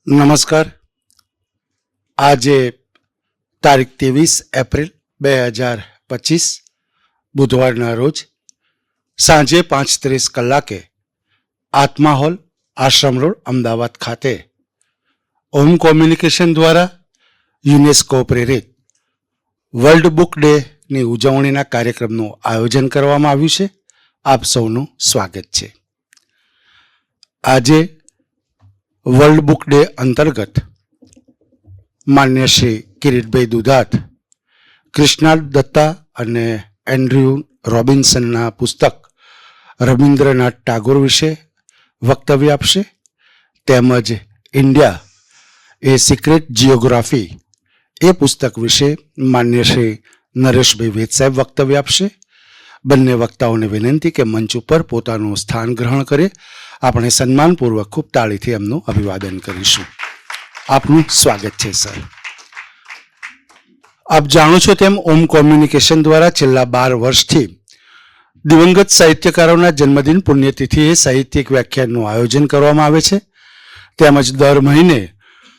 નમસ્કાર. આજે તારીખ 23 એપ્રિલ 2025 બુધવારના રોજ સાંજે 5:30 કલાકે આત્મા હોલ, આશ્રમ રોડ, અમદાવાદ ખાતે ઓમ કોમ્યુનિકેશન દ્વારા યુનેસ્કો પ્રેરિત વર્લ્ડ બુક ડેની ઉજવણીના કાર્યક્રમનું આયોજન કરવામાં આવ્યું છે. આપ સૌનું સ્વાગત છે. આજે વર્લ્ડ બુક ડે અંતર્ગત માન્ય શ્રી કિરીટભાઈ દુધાત કૃષ્ણા દત્તા અને એન્ડ્રયુ રોબિન્સનના પુસ્તક રવિન્દ્રનાથ ટાગોર વિશે વક્તવ્ય આપશે. તેમજ ઇન્ડિયા એ સિક્રેટ જિયોગ્રાફી એ પુસ્તક વિશે માન્ય શ્રી નરેશભાઈ વેદ સાહેબ વક્તવ્ય આપશે. બંને વક્તાઓને વિનંતી કે મંચ ઉપર પોતાનું સ્થાન ગ્રહણ કરે. આપણે સન્માનપૂર્વક ખૂબ તાળીથી એમનું અભિવાદન કરીશું. આપનું સ્વાગત છે સર. આપ જાણો છો તેમ ઓમ કોમ્યુનિકેશન દ્વારા છેલ્લા 12 વર્ષથી દિવંગત સાહિત્યકારોના જન્મદિન પુણ્યતિથિએ સાહિત્યિક વ્યાખ્યાનનું આયોજન કરવામાં આવે છે. તેમજ દર મહિને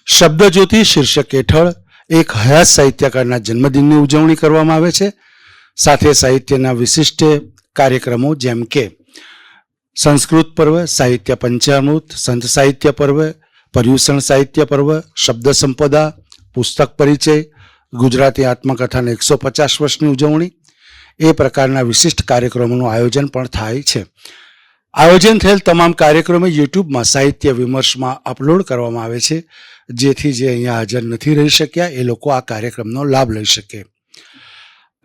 શબ્દજ્યોતિ શીર્ષક હેઠળ એક હયાત સાહિત્યકારના જન્મદિનની ઉજવણી કરવામાં આવે છે. સાથે સાહિત્યના વિશિષ્ટ કાર્યક્રમો જેમ કે સંસ્કૃત પર્વ, સાહિત્ય પંચામૃત, સંત સાહિત્ય પર્વ, પર્યુષણ સાહિત્ય પર્વ, શબ્દ સંપદા, પુસ્તક પરિચય, ગુજરાતી આત્મકથાના 150 વર્ષની ઉજવણી એ પ્રકારના વિશિષ્ટ કાર્યક્રમોનું આયોજન પણ થાય છે. આયોજન થયેલ તમામ કાર્યક્રમો યુટ્યુબમાં સાહિત્ય વિમર્શમાં અપલોડ કરવામાં આવે છે, જેથી જે અહીંયા હાજર નથી રહી શક્યા એ લોકો આ કાર્યક્રમનો લાભ લઈ શકે.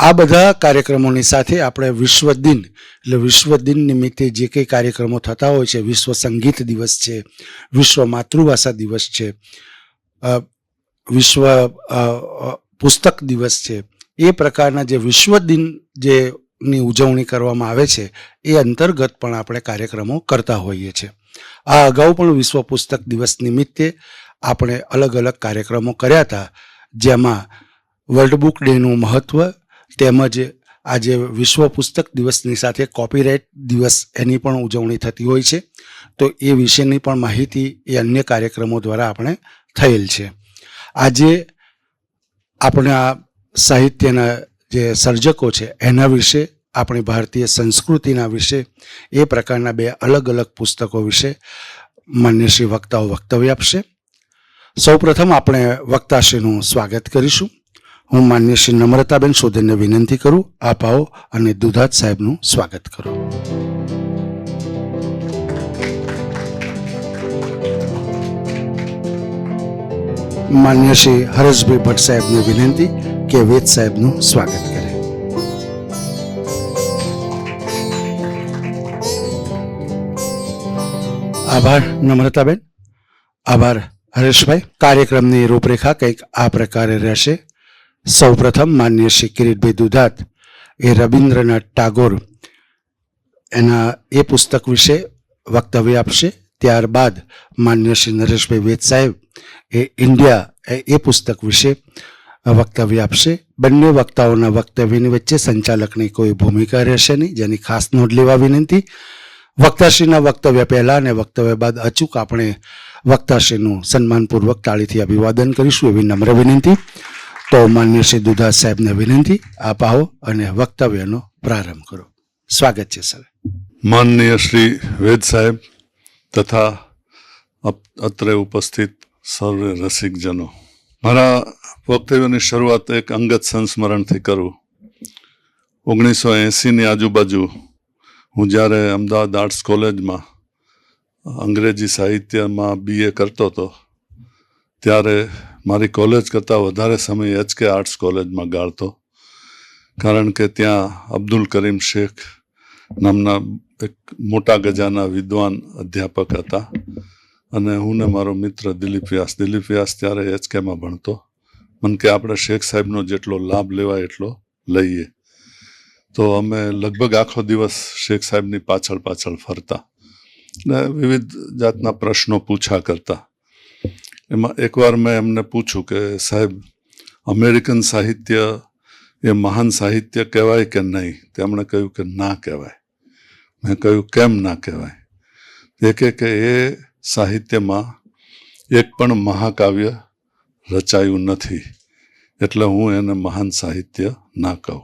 આ બધા કાર્યક્રમોની સાથે આપણે વિશ્વ દિન એટલે વિશ્વ દિન નિમિત્તે જે કંઈ કાર્યક્રમો થતા હોય છે, વિશ્વ સંગીત દિવસ છે, વિશ્વ માતૃભાષા દિવસ છે, વિશ્વ પુસ્તક દિવસ છે, એ પ્રકારના જે વિશ્વ દિન જેની ઉજવણી કરવામાં આવે છે એ અંતર્ગત પણ આપણે કાર્યક્રમો કરતા હોઈએ છીએ. આ અગાઉ પણ વિશ્વ પુસ્તક દિવસ નિમિત્તે આપણે અલગ અલગ કાર્યક્રમો કર્યા હતા, જેમાં વર્લ્ડ બુક ડેનું મહત્ત્વ તેમજ આજે વિશ્વ પુસ્તક દિવસની સાથે કોપીરાઇટ દિવસ એની પણ ઉજવણી થતી હોય છે. તો એ વિશેની પણ માહિતી એ અન્ય કાર્યક્રમો દ્વારા આપણે થયેલ છે. આજે આપણે આ સાહિત્યના જે સર્જકો છે એના વિશે, આપણી ભારતીય સંસ્કૃતિના વિશે, એ પ્રકારના 2 અલગ અલગ પુસ્તકો વિશે માન્ય શ્રી વક્તાઓ વક્તવ્ય આપશે. સૌપ્રથમ આપણે વક્તાશ્રીનું સ્વાગત કરીશું. હું માન્ય શ્રી નમ્રતાબેન સોધનને વિનંતી કરું, આપ આવો અને દુધાત સાહેબનું સ્વાગત કરો. માન્ય શ્રી હરેશભાઈ ભટ્ટ સાહેબને વિનંતી કે વેદ સાહેબનું સ્વાગત કરે. આભાર નમ્રતાબેન. આભાર હરેશભાઈ. કાર્યક્રમની રૂપરેખા કંઈક આ પ્રકારે રહેશે. સૌપ્રથમ માન્ય શ્રી કિરીટભાઈ દુધાત એ રવિન્દ્રનાથ ટાગોર એના એ પુસ્તક વિશે વક્તવ્ય આપશે. ત્યારબાદ માન્ય શ્રી નરેશભાઈ વેદ સાહેબ એ ઇન્ડિયા એ પુસ્તક વિશે વક્તવ્ય આપશે. બંને વક્તાઓના વક્તવ્યની વચ્ચે સંચાલકની કોઈ ભૂમિકા રહેશે નહીં, જેની ખાસ નોંધ લેવા વિનંતી. વક્તાશ્રીના વક્તવ્ય પહેલા અને વક્તવ્ય બાદ અચૂક આપણે વક્તાશ્રીનું સન્માનપૂર્વક તાળીથી અભિવાદન કરીશું એવી નમ્ર વિનંતી. તો માન્ય શ્રી દુધાત સાહેબને વિનંતી, આપ આવો અને વક્તવ્યનો પ્રારંભ કરો. સ્વાગત છે સર. માનનીય શ્રી વેદ સાહેબ તથા અત્રે ઉપસ્થિત સર્વે રસિકજનો, મારા વક્તવ્યની શરૂઆત એક અંગત સંસ્મરણથી કરું. 1980ની આજુબાજુ હું જ્યારે અમદાવાદ આર્ટ્સ કોલેજમાં અંગ્રેજી સાહિત્યમાં BA કરતો હતો ત્યારે મારી કોલેજ કરતાં વધારે સમય HK આર્ટ્સ કોલેજમાં ગાળતો, કારણ કે ત્યાં અબ્દુલ કરીમ શેખ નામના એક મોટા ગજાના વિદ્વાન અધ્યાપક હતા અને હું ને મારો મિત્ર દિલીપ વ્યાસ ત્યારે HKમાં ભણતો. મને કે આપણે શેખ સાહેબનો જેટલો લાભ લેવાય એટલો લઈએ. તો અમે લગભગ આખો દિવસ શેખ સાહેબની પાછળ ફરતા ને વિવિધ જાતના પ્રશ્નો પૂછા કરતા. એમાં એકવાર મેં એમને પૂછ્યું કે સાહેબ, અમેરિકન સાહિત્ય એ મહાન સાહિત્ય કહેવાય કે નહીં? તેમણે કહ્યું કે ના કહેવાય. મેં કહ્યું કેમ ના કહેવાય? એ કે એ સાહિત્યમાં એક પણ મહાકાવ્ય રચાયું નથી, એટલે હું એને મહાન સાહિત્ય ના કહું.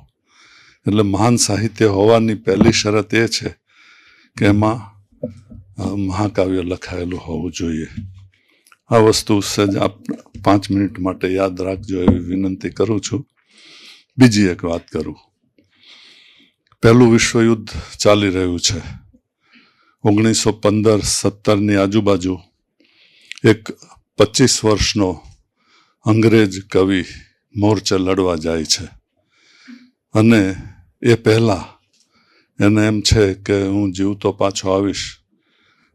એટલે મહાન સાહિત્ય હોવાની પહેલી શરત એ છે કે એમાં મહાકાવ્ય લખાયેલું હોવું જોઈએ. આ વસ્તુ સજ આપ 5 મિનિટ માટે યાદ રાખજો એવી વિનંતી કરું છું. બીજી એક વાત કરું. પહેલું વિશ્વયુદ્ધ ચાલી રહ્યું છે. 1915-17ની આજુબાજુ એક 25 વર્ષનો અંગ્રેજ કવિ મોરચે લડવા જાય છે અને એ પહેલા એને એમ છે કે હું જીવતો પાછો આવીશ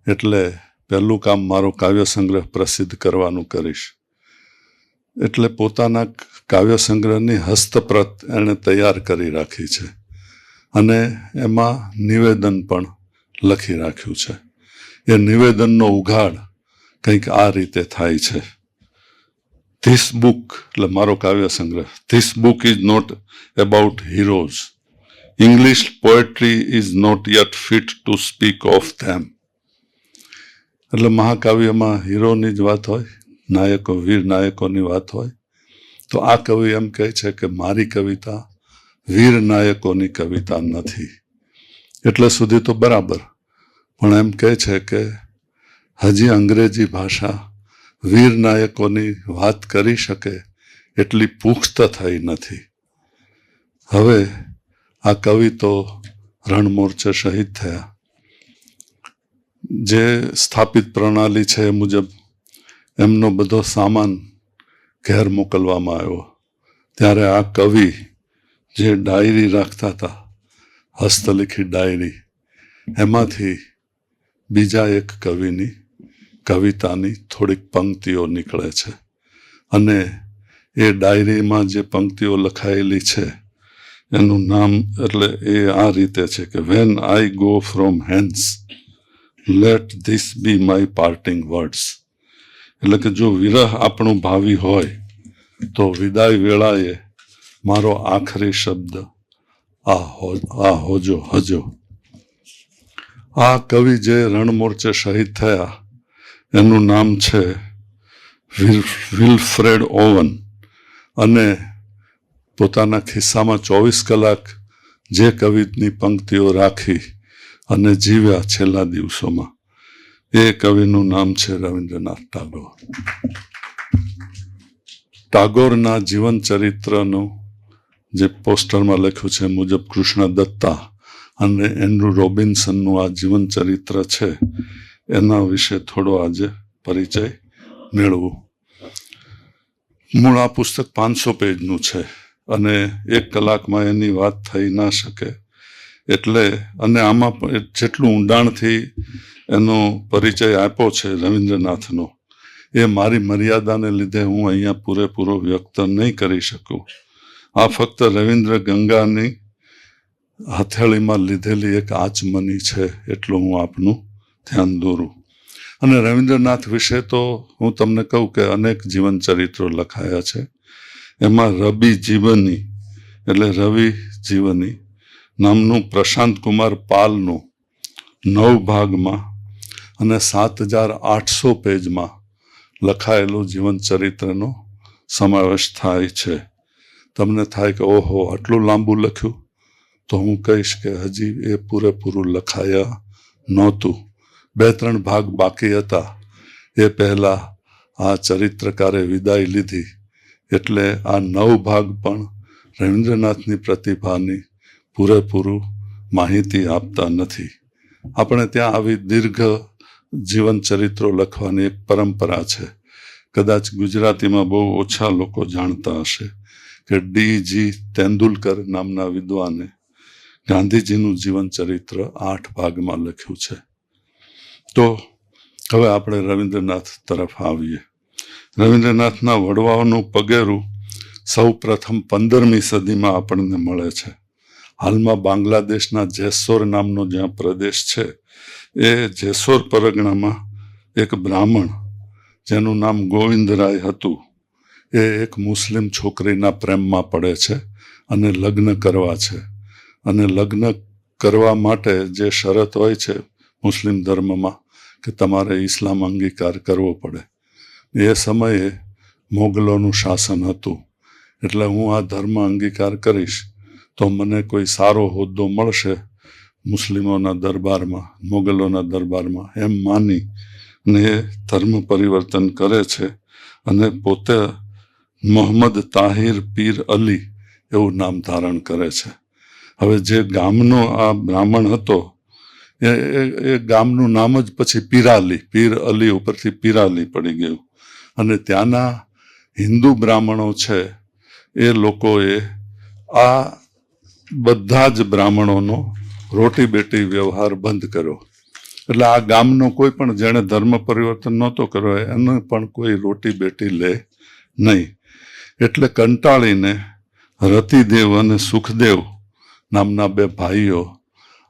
એટલે પહેલું કામ મારો કાવ્ય સંગ્રહ પ્રસિદ્ધ કરવાનું કરીશ. એટલે પોતાના કાવ્ય સંગ્રહની હસ્તપ્રત એણે તૈયાર કરી રાખી છે અને એમાં નિવેદન પણ લખી રાખ્યું છે. એ નિવેદનનો ઉઘાડ કંઈક આ રીતે થાય છે. ધીસ બુક, એટલે મારો કાવ્ય સંગ્રહ, this book is not about heroes. English poetry is not yet fit to speak of them. એટલે મહાકાવ્યમાં હીરોની જ વાત હોય, નાયકો, વીર નાયકોની વાત હોય, તો આ કવિ એમ કહે છે કે મારી કવિતા વીર નાયકોની કવિતા નથી. એટલે સુધી તો બરાબર, પણ એમ કહે છે કે હજી અંગ્રેજી ભાષા વીર નાયકોની વાત કરી શકે એટલી પુખ્ત થઈ નથી. હવે આ કવિ તો રણમોરચે શહીદ થયા. જે સ્થાપિત પ્રણાલી છે એ મુજબ એમનો બધો સામાન ઘેર મોકલવામાં આવ્યો. ત્યારે આ કવિ જે ડાયરી રાખતા હતા, હસ્તલિખિત ડાયરી, એમાંથી બીજા એક કવિની કવિતાની થોડીક પંક્તિઓ નીકળે છે અને એ ડાયરીમાં જે પંક્તિઓ લખાયેલી છે એનું નામ, એટલે એ આ રીતે છે કે when I go from hence let this be my parting words. એટલે કે જો વિરહ આપણું ભાવિ હોય તો વિદાય વેળાએ મારો આખરી શબ્દ આ હોજો હજો. આ કવિ જે રણમોરચે શહીદ થયા એનું નામ છે વિલ્ફ્રેડ ઓવન અને પોતાના ખિસ્સામાં 24 કલાક જે કવિની પંક્તિઓ રાખી અને જીવ્યા છેલ્લા દિવસોમાં, એ કવિનું નામ છે રવિન્દ્રનાથ ટાગોર. ટાગોરના જીવન ચરિત્રનું જે પોસ્ટરમાં લખ્યું છે મુજબ કૃષ્ણ દત્તા અને એન્ડ્રુ રોબિન્સનનું આ જીવન ચરિત્ર છે, એના વિશે થોડો આજે પરિચય મેળવું. મૂળ આ પુસ્તક 500 પેજનું છે અને 1 કલાકમાં એની વાત થઈ ના શકે. એટલે અને આમાં જેટલું ઊંડાણથી એનો પરિચય આપ્યો છે રવિન્દ્રનાથનો, એ મારી મર્યાદાને લીધે હું અહીંયા પૂરેપૂરો વ્યક્ત નહીં કરી શકું. આ ફક્ત રવિન્દ્ર ગંગાની હથેળીમાં લીધેલી એક આચમની છે એટલું હું આપનું ધ્યાન દોરું. અને રવિન્દ્રનાથ વિશે તો હું તમને કહું કે અનેક જીવન ચરિત્રો લખાયા છે. એમાં રવિ જીવની, એટલે રવિ જીવની નામનું પ્રશાંત કુમાર પાલનું 9 ભાગમાં અને 7800 પેજમાં લખાયેલું જીવન ચરિત્રનો સમાવેશ થાય છે. તમને થાય કે ઓહો આટલું લાંબુ લખ્યું, તો હું કહીશ કે હજી એ પૂરેપૂરું લખાયા નહોતું. 2-3 ભાગ બાકી હતા. એ પહેલા આ ચરિત્રકારે વિદાય લીધી, એટલે આ 9 ભાગ પણ રવિન્દ્રનાથની પ્રતિભાની પૂરેપૂરું માહિતી આપતા નથી. આપણે ત્યાં આવી દીર્ઘ જીવન ચરિત્રો લખવાની એક પરંપરા છે. કદાચ ગુજરાતીમાં બહુ ઓછા લોકો જાણતા હશે કે D.G. તેંડુલકર નામના વિદ્વાને ગાંધીજીનું જીવન ચરિત્ર 8 ભાગમાં લખ્યું છે. તો હવે આપણે રવિન્દ્રનાથ તરફ આવીએ. રવિન્દ્રનાથના વડવાઓનું પગેરું સૌ પ્રથમ 15મી સદીમાં આપણને મળે છે. હાલમાં બાંગ્લાદેશના જેસોર નામનો જ્યાં પ્રદેશ છે, એ જેસોર પરગણામાં એક બ્રાહ્મણ જેનું નામ ગોવિંદરાય હતું, એ એક મુસ્લિમ છોકરીના પ્રેમમાં પડે છે અને લગ્ન કરવા છે. અને લગ્ન કરવા માટે જે શરત હોય છે મુસ્લિમ ધર્મમાં કે તમારે ઇસ્લામ અંગીકાર કરવો પડે. એ સમયે મોગલોનું શાસન હતું, એટલે હું આ ધર્મ અંગીકાર કરીશ તો મને કોઈ સારો હોદ્દો મળશે મુસ્લિમોના દરબારમાં, મોગલોના દરબારમાં, એમ માની ને એ ધર્મ પરિવર્તન કરે છે અને પોતે મોહમ્મદ તાહિર પીર અલી એવું નામ ધારણ કરે છે. હવે જે ગામનો આ બ્રાહ્મણ હતો એ ગામનું નામ જ પછી પીરાલી, પીર અલી ઉપરથી પીરાલી પડી ગયું. અને ત્યાંના હિન્દુ બ્રાહ્મણો છે એ લોકોએ આ બધા જ બ્રાહ્મણોનો રોટી બેટી વ્યવહાર બંધ કર્યો. એટલે આ ગામનો કોઈ પણ જેણે ધર્મ પરિવર્તન નહોતો કર્યો એને પણ કોઈ રોટી બેટી લે નહીં. એટલે કંટાળીને રતિદેવ અને સુખદેવ નામના 2 ભાઈઓ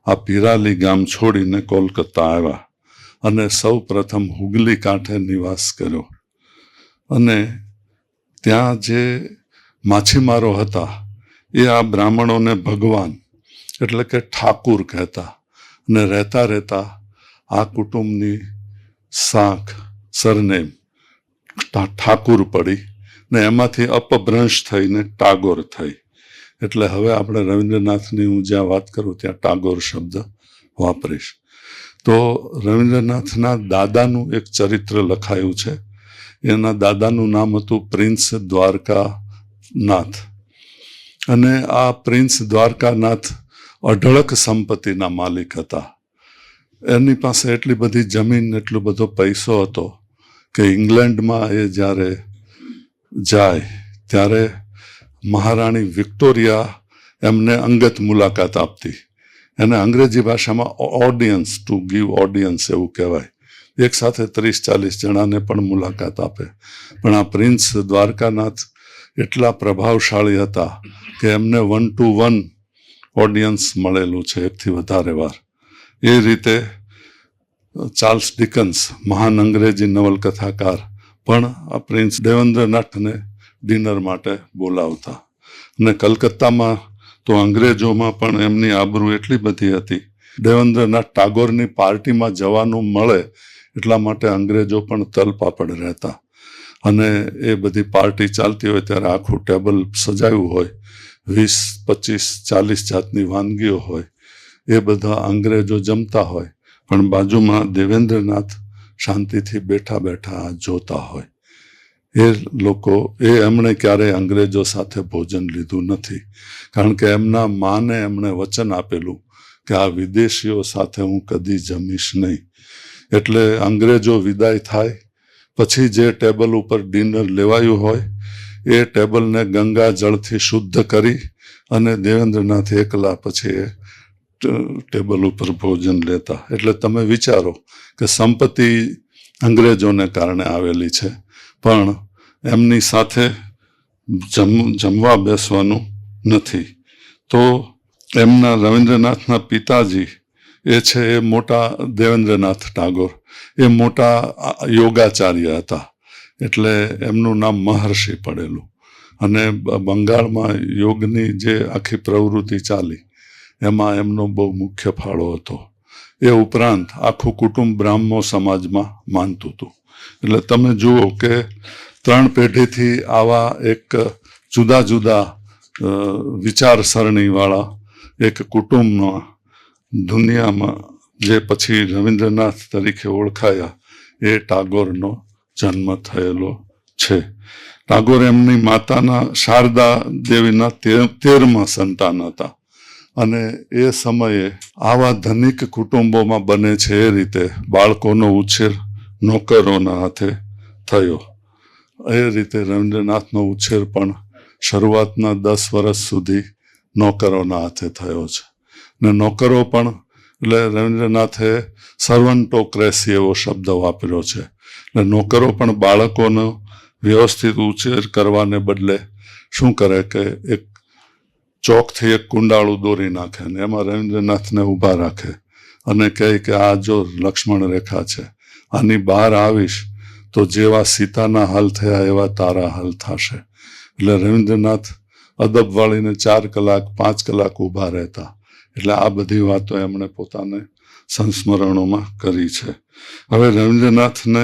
આ પીરાલી ગામ છોડીને કોલકાતા આવ્યા અને સૌ પ્રથમ હુગલી કાંઠે નિવાસ કર્યો. અને ત્યાં જે માછીમારો હતા એ આ બ્રાહ્મણોને ભગવાન એટલે કે ઠાકુર કહેતા. અને રહેતા રહેતા આ કુટુંબની સાખ સરનેમ ઠાકુર પડી ને એમાંથી અપભ્રંશ થઈને ટાગોર થઈ. એટલે હવે આપણે રવિન્દ્રનાથની હું જ્યાં વાત કરું ત્યાં ટાગોર શબ્દ વાપરીશ. તો રવિન્દ્રનાથના દાદાનું એક ચરિત્ર લખાયું છે. એના દાદાનું નામ હતું પ્રિન્સ દ્વારકાનાથ. અને આ પ્રિન્સ દ્વારકાનાથ અઢળક સંપત્તિના માલિક હતા. એની પાસે એટલી બધી જમીન, એટલો બધો પૈસો હતો કે ઇંગ્લેન્ડમાં એ જ્યારે જાય ત્યારે મહારાણી વિક્ટોરિયા એમને અંગત મુલાકાત આપતી. એને અંગ્રેજી ભાષામાં ઓડિયન્સ, ટુ ગીવ ઓડિયન્સ એવું કહેવાય. એક સાથે 30-40 જણાને પણ મુલાકાત આપે. પણ આ પ્રિન્સ દ્વારકાનાથ એટલા પ્રભાવશાળી હતા કે એમને 1-to-1 ઓડિયન્સ મળેલું છે, 1થી વધારે વાર. એ રીતે ચાર્લ્સ ડિકન્સ, મહાન અંગ્રેજી નવલકથાકાર, પણ આ પ્રિન્સ દેવેન્દ્રનાથને ડિનર માટે બોલાવતા. અને કલકત્તામાં તો અંગ્રેજોમાં પણ એમની આબરૂ એટલી બધી હતી. દેવેન્દ્રનાથ ટાગોરની પાર્ટીમાં જવાનું મળે એટલા માટે અંગ્રેજો પણ તલપાપડ રહેતા. અને એ બધી પાર્ટી ચાલતી હોય ત્યારે આખું ટેબલ સજાયું હોય, 20-25-40 જાતની વાનગીઓ હોય. એ બધા અંગ્રેજો જમતા હોય, પણ બાજુમાં દેવેન્દ્રનાથ શાંતિથી બેઠા બેઠા જોતા હોય. એમણે ક્યારેય અંગ્રેજો સાથે ભોજન લીધું નથી, કારણ કે એમના માને એમણે વચન આપેલું કે આ વિદેશીઓ સાથે હું કદી જમીશ નહીં. એટલે અંગ્રેજો વિદાય થાય પછી જે ટેબલ ઉપર ડિનર લેવાયું હોય એ ટેબલને ગંગા જળથી શુદ્ધ કરી અને દેવેન્દ્રનાથ એકલા પછી એ ટેબલ ઉપર ભોજન લેતા. એટલે તમે વિચારો કે સંપત્તિ અંગ્રેજોને કારણે આવેલી છે, પણ એમની સાથે જમવા બેસવાનું નથી. તો એમના રવિન્દ્રનાથના પિતાજી એ છે એ મોટા દેવેન્દ્રનાથ ટાગોર, એ મોટા યોગાચાર્ય હતા. એટલે એમનું નામ મહર્ષિ પડેલું. અને બંગાળમાં યોગની જે આખી પ્રવૃત્તિ ચાલી એમાં એમનો બહુ મુખ્ય ફાળો હતો. એ ઉપરાંત આખું કુટુંબ બ્રાહ્મો સમાજમાં માનતું હતું. એટલે તમે જુઓ કે 3 પેઢીથી આવા એક જુદા જુદા વિચારસરણીવાળા એક કુટુંબમાં દુનિયામાં જે પછી રવિન્દ્રનાથ તરીકે ઓળખાયા એ ટાગોરનો જન્મ થયેલો છે. ટાગોર એમની માતાના શારદા દેવીના 13મા સંતાન હતા અને એ સમયે આવા ધનિક કુટુંબોમાં બને છે એ રીતે બાળકોનો ઉછેર નોકરોના હાથે થયો. એ રીતે રવિન્દ્રનાથનો ઉછેર પણ શરૂઆતના 10 વર્ષ સુધી નોકરોના હાથે થયો છે. ને નોકરો પણ એટલે રવિન્દ્રનાથે સર્વન્ટોક્રેસી એવો શબ્દ વાપર્યો છે. એટલે નોકરો પણ બાળકોનો વ્યવસ્થિત ઉછેર કરવાને બદલે શું કરે કે એક ચોકથી એક કુંડાળું દોરી નાખે ને એમાં રવિન્દ્રનાથને ઊભા રાખે અને કહે કે આ જો લક્ષ્મણ રેખા છે, આની બહાર આવીશ તો જેવા સીતાના હાલ થયા એવા તારા હાલ થશે. એટલે રવિન્દ્રનાથ અદબ વાળીને 4 કલાક 5 કલાક ઊભા રહેતા. એટલે આ બધી વાતો એમણે પોતાને સંસ્મરણોમાં કરી છે. હવે રવિન્દ્રનાથને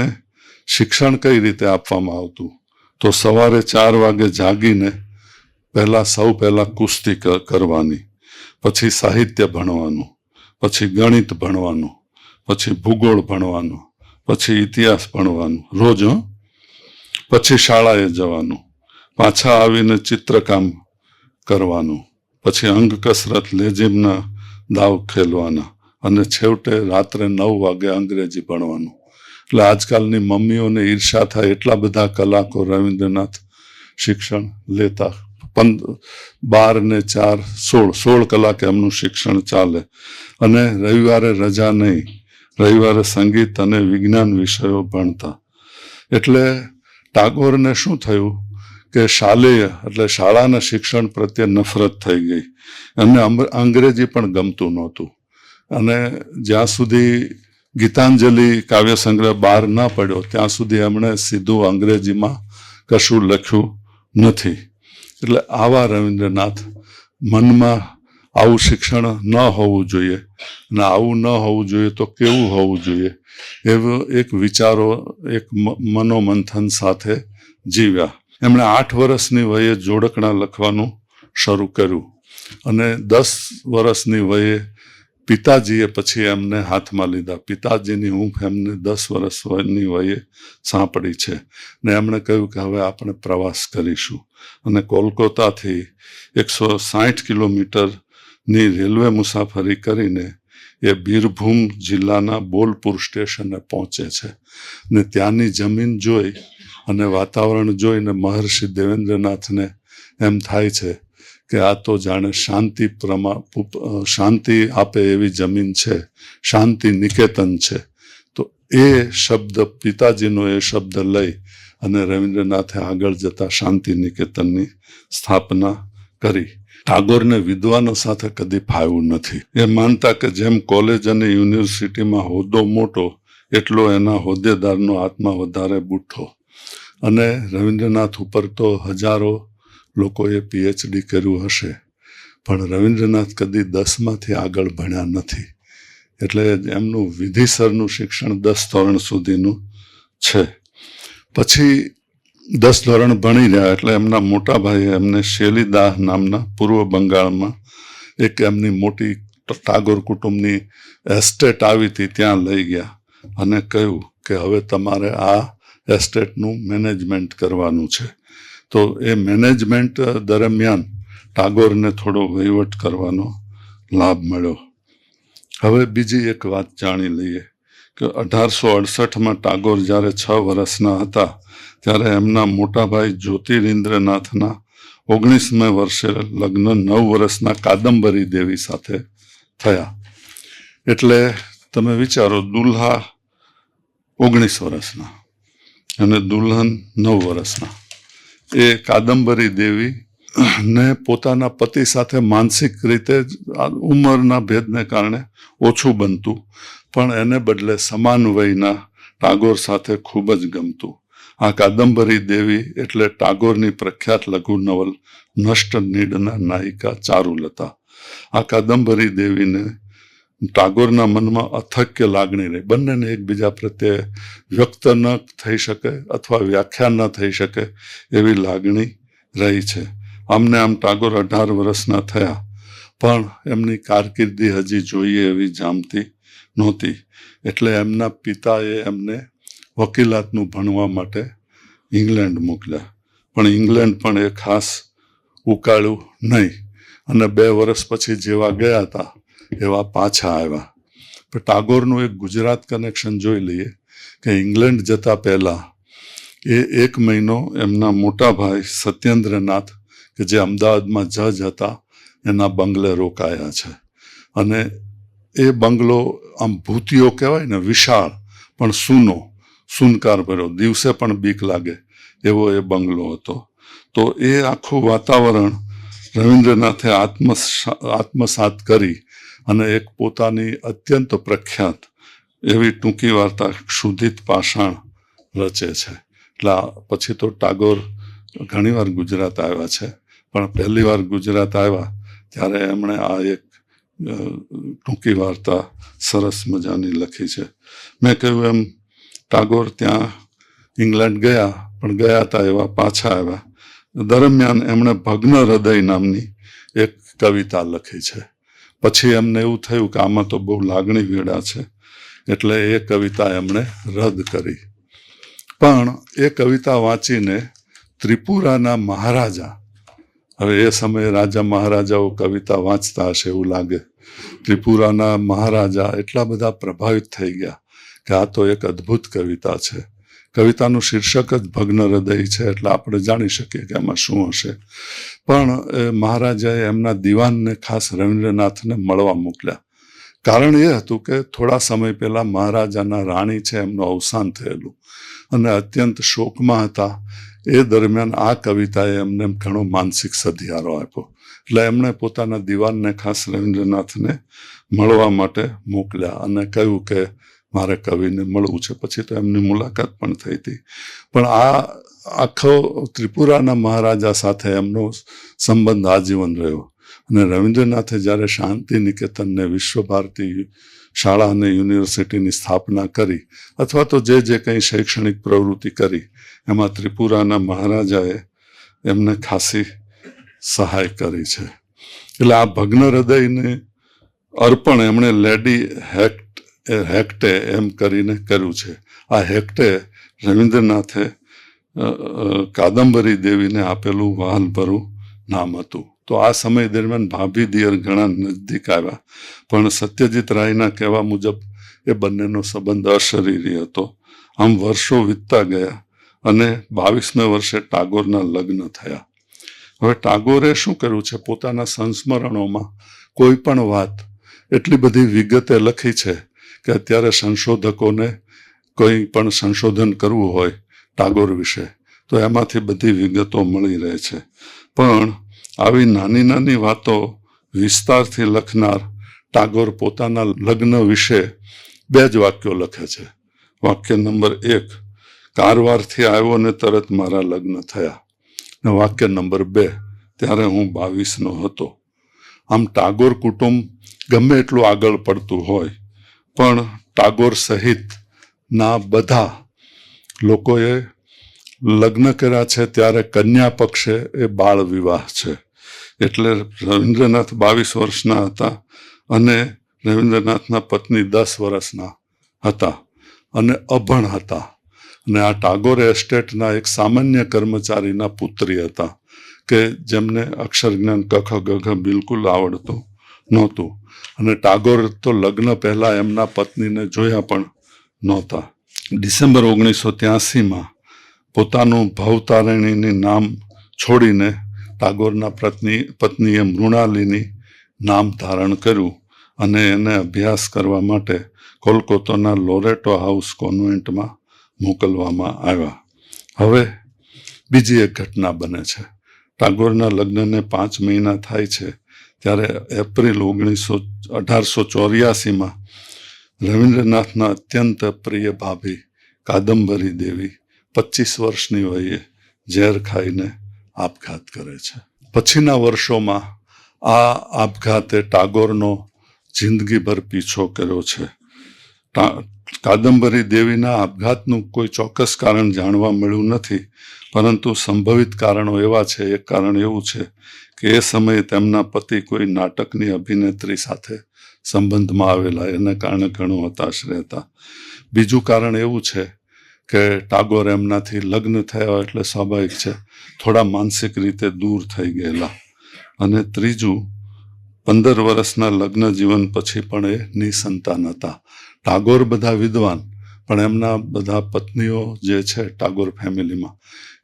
શિક્ષણ કઈ રીતે આપવામાં આવતું તો સવારે 4 વાગે જાગીને સૌ પહેલા કુસ્તી કરવાની, પછી સાહિત્ય ભણવાનું, પછી ગણિત ભણવાનું, પછી ભૂગોળ ભણવાનું, પછી ઇતિહાસ ભણવાનું રોજ, પછી શાળાએ જવાનું, પાછા આવીને ચિત્રકામ કરવાનું, પછી અંગ કસરત લેજીમના દાવ ખેલવાના અને છેવટે રાત્રે 9 વાગે અંગ્રેજી ભણવાનું. એટલે આજકાલની મમ્મીઓને ઈર્ષા થાય એટલા બધા કલાકો રવિન્દ્રનાથ શિક્ષણ લેતા. 12 ને 4 16 કલાક એમનું શિક્ષણ ચાલે અને રવિવારે રજા નહીં, રવિવારે સંગીત અને વિજ્ઞાન વિષયો ભણતા. એટલે ટાગોરને શું થયું કે શાલેય એટલે શાળાના શિક્ષણ પ્રત્યે નફરત થઈ ગઈ અને અંગ્રેજી પણ ગમતું નહોતું. અને જ્યાં સુધી ગીતાંજલિ કાવ્ય સંગ્રહ બહાર ન પડ્યો ત્યાં સુધી એમણે સીધું અંગ્રેજીમાં કશું લખ્યું નથી. એટલે આવા રવિન્દ્રનાથ મનમાં આવું શિક્ષણ ન હોવું જોઈએ અને આવું ન હોવું જોઈએ તો કેવું હોવું જોઈએ એવો એક વિચારો એક મનોમંથન સાથે જીવ્યા. એમણે 8 વર્ષની વયે જોડકણા લખવાનું શરૂ કર્યું અને 10 વર્ષની વયે પિતાજીએ પછી એમને હાથમાં લીધા. પિતાજીની ઊંઘ એમને 10 વર્ષની વયે સાંપડી છે ને એમણે કહ્યું કે હવે આપણે પ્રવાસ કરીશું અને કોલકાતાથી 160 કિલોમીટરની રેલવે મુસાફરી કરીને એ બીરભૂમ જિલ્લાના બોલપુર સ્ટેશને પહોંચે છે ને ત્યાંની જમીન જોઈ અને વાતાવરણ જોઈને મહર્ષિ દેવેન્દ્રનાથને એમ થાય છે કે આ તો જાણે શાંતિ આપે એવી જમીન છે, શાંતિ નિકેતન છે. તો એ શબ્દ પિતાજીનો એ શબ્દ લઈ અને રવિન્દ્રનાથે આગળ જતા શાંતિ નિકેતનની સ્થાપના કરી. ટાગોરને વિદ્વાનો સાથે કદી ફાવ્યું નથી. એ માનતા કે જેમ કોલેજ અને યુનિવર્સિટીમાં હોદ્દો મોટો એટલો એના હોદ્દેદારનો આત્મા વધારે બુઠ્ઠો. અને રવિન્દ્રનાથ ઉપર તો હજારો લોકોએ PhD કર્યું હશે પણ રવિન્દ્રનાથ કદી 10માંથી આગળ ભણ્યા નથી. એટલે એમનું વિધિસરનું શિક્ષણ 10 ધોરણ સુધીનું છે. પછી 10 ધોરણ ભણી રહ્યા એટલે એમના મોટા ભાઈએ એમને શેલીદાહ નામના પૂર્વ બંગાળમાં એક એમની મોટી ટાગોર કુટુંબની એસ્ટેટ આવી હતી ત્યાં લઈ ગયા અને કહ્યું કે હવે તમારે આ એસ્ટેટનું મેનેજમેન્ટ કરવાનું છે. તો એ મેનેજમેન્ટ દરમિયાન ટાગોરને થોડો વહીવટ કરવાનો લાભ મળ્યો. હવે બીજી એક વાત જાણી લઈએ કે 1868માં ટાગોર જ્યારે 6 વર્ષના હતા ત્યારે એમના મોટાભાઈ જ્યોતિરિન્દ્રનાથના 19મે વર્ષે લગ્ન 9 વર્ષના કાદંબરી દેવી સાથે થયા. એટલે તમે વિચારો, દુલ્હા 19 વર્ષના અને દુલ્હન 9 વર્ષના. એ કાદંબરી દેવી ને પોતાના પતિ સાથે માનસિક રીતે ઉંમરના ભેદને કારણે ઓછું બનતું પણ એને બદલે સમાન વયના ટાગોર સાથે ખૂબ જ ગમતું. આ કાદંબરી દેવી એટલે ટાગોરની પ્રખ્યાત લઘુ નવલ નષ્ટ નીડના નાયિકા ચારુલતા. આ કાદંબરી દેવીને ટાગોરના મનમાં અથક્ય લાગણી રહી. બંનેને એકબીજા પ્રત્યે વ્યક્ત ન થઈ શકે અથવા વ્યાખ્યા ન થઈ શકે એવી લાગણી રહી છે. આમને આમ ટાગોર 18 વર્ષના થયા પણ એમની કારકિર્દી હજી જોઈએ એવી જામતી નહોતી. એટલે એમના પિતાએ એમને વકીલાતનું ભણવા માટે ઇંગ્લેન્ડ મોકલ્યા. પણ ઇંગ્લેન્ડ પણ એ ખાસ ઉકાળ્યું નહીં અને 2 વર્ષ પછી જેવા ગયા હતા એવા પાછા આવ્યા. પણ ટાગોરનું એક ગુજરાત કનેક્શન જોઈ લઈએ કે ઇંગ્લેન્ડ જતા પહેલા એ 1 મહિનો એમના મોટા ભાઈ સત્યેન્દ્રનાથ કે જે અમદાવાદમાં જજ હતા એના બંગલે રોકાયા છે. અને એ બંગલો આમ ભૂતિયો કહેવાય ને, વિશાળ પણ સૂનો, સૂનકાર ભર્યો, દિવસે પણ બીક લાગે એવો એ બંગલો હતો. તો એ આખું વાતાવરણ રવિન્દ્રનાથે આત્મસાત કરી અને એક પોતાની અત્યંત પ્રખ્યાત એવી ટૂંકી વાર્તા ક્ષુધિત પાષાણ રચે છે. એટલે પછી તો ટાગોર ઘણીવાર ગુજરાત આવ્યા છે, પણ પહેલી વાર ગુજરાત આવ્યા ત્યારે એમણે આ એક ટૂંકી વાર્તા સરસ મજાની લખી છે. મેં કહ્યું એમ ટાગોર ત્યાં ઇંગ્લેન્ડ ગયા, પણ ગયા હતા એવા પાછા આવ્યા. દરમિયાન એમણે ભગ્ન હૃદય નામની એક કવિતા લખી છે. પછી એમને એવું થયું કે આમાં તો બહુ લાગણી વેડા છે, એટલે એ કવિતા એમણે રદ કરી. પણ એ કવિતા વાંચીને ત્રિપુરાના મહારાજા, હવે એ સમયે રાજા મહારાજાઓ કવિતા વાંચતા હશે એવું લાગે, ત્રિપુરાના મહારાજા એટલા બધા પ્રભાવિત થઈ ગયા કે આ તો એક અદ્ભુત કવિતા છે. કવિતાનું શીર્ષક જ ભગ્ન હૃદય છે, એટલે આપણે જાણી શકીએ કે એમાં શું હશે. પણ મહારાજાએ એમના દિવાનને ખાસ રવિન્દ્રનાથને મળવા મોકલ્યા. કારણ એ હતું કે થોડા સમય પહેલા મહારાજાના રાણી છે એમનું અવસાન થયેલું અને અત્યંત શોકમાં હતા. એ દરમિયાન આ કવિતાએ એમને ઘણો માનસિક સધિયારો આપ્યો. એટલે એમણે પોતાના દિવાનને ખાસ રવિન્દ્રનાથને મળવા માટે મોકલ્યા અને કહ્યું કે મારે કવિને મળવું છે. પછી તો એમની મુલાકાત પણ થઈ હતી. પણ આ આખો ત્રિપુરાના મહારાજા સાથે એમનો સંબંધ આજીવન રહ્યો. અને રવિન્દ્રનાથે જ્યારે શાંતિ નિકેતનને વિશ્વ ભારતી શાળા અને યુનિવર્સિટીની સ્થાપના કરી અથવા તો જે કંઈ શૈક્ષણિક પ્રવૃત્તિ કરી એમાં ત્રિપુરાના મહારાજાએ એમને ખાસી સહાય કરી છે. એટલે આ ભગ્ન હૃદયને અર્પણ એમણે લેડી હેક્ટે એમ કરીને કર્યું છે. આ હેક્ટે રવિન્દ્રનાથે કાદંબરી દેવીને આપેલું વહાલભરું નામ હતું. તો આ સમય દરમિયાન ભાભી દિયર ઘણા નજદીક આવ્યા, પણ સત્યજીત રાયના કહેવા મુજબ એ બંનેનો સંબંધ અશરીરી હતો. આમ વર્ષો વીતતા ગયા અને 22મે વર્ષે ટાગોરના લગ્ન થયા. હવે ટાગોરે શું કર્યું છે, પોતાના સંસ્મરણોમાં કોઈ પણ વાત એટલી બધી વિગતે લખી છે કે અત્યારે સંશોધકોને કોઈ પણ સંશોધન કરવું હોય ટાગોર વિશે તો એમાંથી બધી વિગતો મળી રહે છે. પણ આવી નાની નાની વાતો વિસ્તારથી લખનાર ટાગોર પોતાના લગ્ન વિશે 2 જ વાક્યો લખે છે. વાક્ય નંબર 1, કારવારથી આવ્યો ને તરત મારા લગ્ન થયા. ને વાક્ય નંબર 2, ત્યારે હું 22નો હતો. આમ ટાગોર કુટુંબ ગમે એટલું આગળ પડતું હોય પણ ટાગોર સહિતના બધા લોકોએ લગ્ન કર્યા છે ત્યારે કન્યા પક્ષે એ બાળ વિવાહ છે. એટલે રવિન્દ્રનાથ 22 વર્ષના હતા અને રવિન્દ્રનાથના પત્ની 10 વર્ષના હતા અને અભણ હતા. અને આ ટાગોર એસ્ટેટના એક સામાન્ય કર્મચારીના પુત્રી હતા કે જેમને અક્ષર જ્ઞાન કખ ગઘ બિલકુલ આવડતું નહોતું. અને ટાગોર તો લગ્ન પહેલા એમના પત્નીને જોયા પણ નહોતા. ડિસેમ્બર 1983માં પોતાનું ભવતારિણીની નામ છોડીને ટાગોરના પત્નીએ મૃણાલિની નામ ધારણ કર્યું અને એને અભ્યાસ કરવા માટે કોલકાતાના લોરેટો હાઉસ કોન્વેન્ટમાં મોકલવામાં આવ્યા. હવે બીજી એક ઘટના બને છે. ટાગોરના લગ્નને 5 મહિના થાય છે ત્યારે એપ્રિલ 1884માં રવિન્દ્રનાથના અત્યંત પ્રિય ભાભી કાદંબરી દેવી 25 વર્ષની વયે ઝેર ખાઈને આપઘાત કરે છે. પછીના વર્ષોમાં આ આપઘાતે ટાગોરનો જિંદગીભર પીછો કર્યો છે. કાદંબરી દેવીના આપઘાતનું કોઈ ચોક્કસ કારણ જાણવા મળ્યું નથી, પરંતુ સંભવિત કારણો એવા છે. એક કારણ એવું છે કે એ સમયે તેમના પતિ કોઈ નાટકની અભિનેત્રી સાથે સંબંધમાં આવેલા, એને કારણે ઘણું હતાશ રહેતા. બીજું કારણ એવું છે કે ટાગોર એમનાથી લગ્ન થયા એટલે સ્વાભાવિક છે થોડા માનસિક રીતે દૂર થઈ ગયેલા. અને ત્રીજું, 15 વર્ષના લગ્ન જીવન પછી પણ એ નિસંતાન હતા. ટાગોર બધા વિદ્વાન, પણ એમના બધા પત્નીઓ જે છે ટાગોર ફેમિલીમાં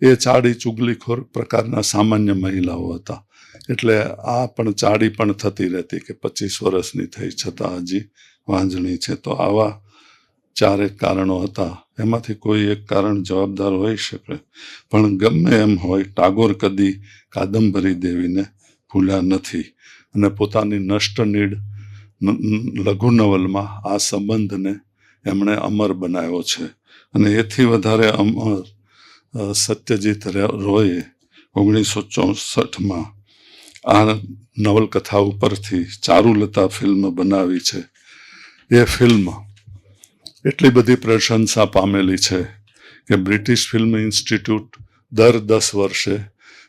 એ ચાડી ચુગલીખોર પ્રકારના સામાન્ય મહિલાઓ હતા. એટલે આ પણ ચાડી પણ થતી રહેતી કે 25 વર્ષની થઈ છતાં હજી વાંઝણી છે. તો આવા 4 કારણો હતા. એમાંથી કોઈ એક કારણ જવાબદાર હોઈ શકે, પણ ગમે એમ હોય ટાગોર કદી કાદંબરી દેવીને ભૂલ્યા નથી અને પોતાની નષ્ટનીડ લઘુ નવલમાં આ સંબંધને એમણે અમર બનાવ્યો છે. અને એથી વધારે અમર સત્યજીત રોયે 1964માં આ નવલકથા ઉપરથી ચારુલતા ફિલ્મ બનાવી છે. એ ફિલ્મ એટલી બધી પ્રશંસા પામેલી છે કે બ્રિટિશ ફિલ્મ ઇન્સ્ટિટ્યૂટ દર 10 વર્ષે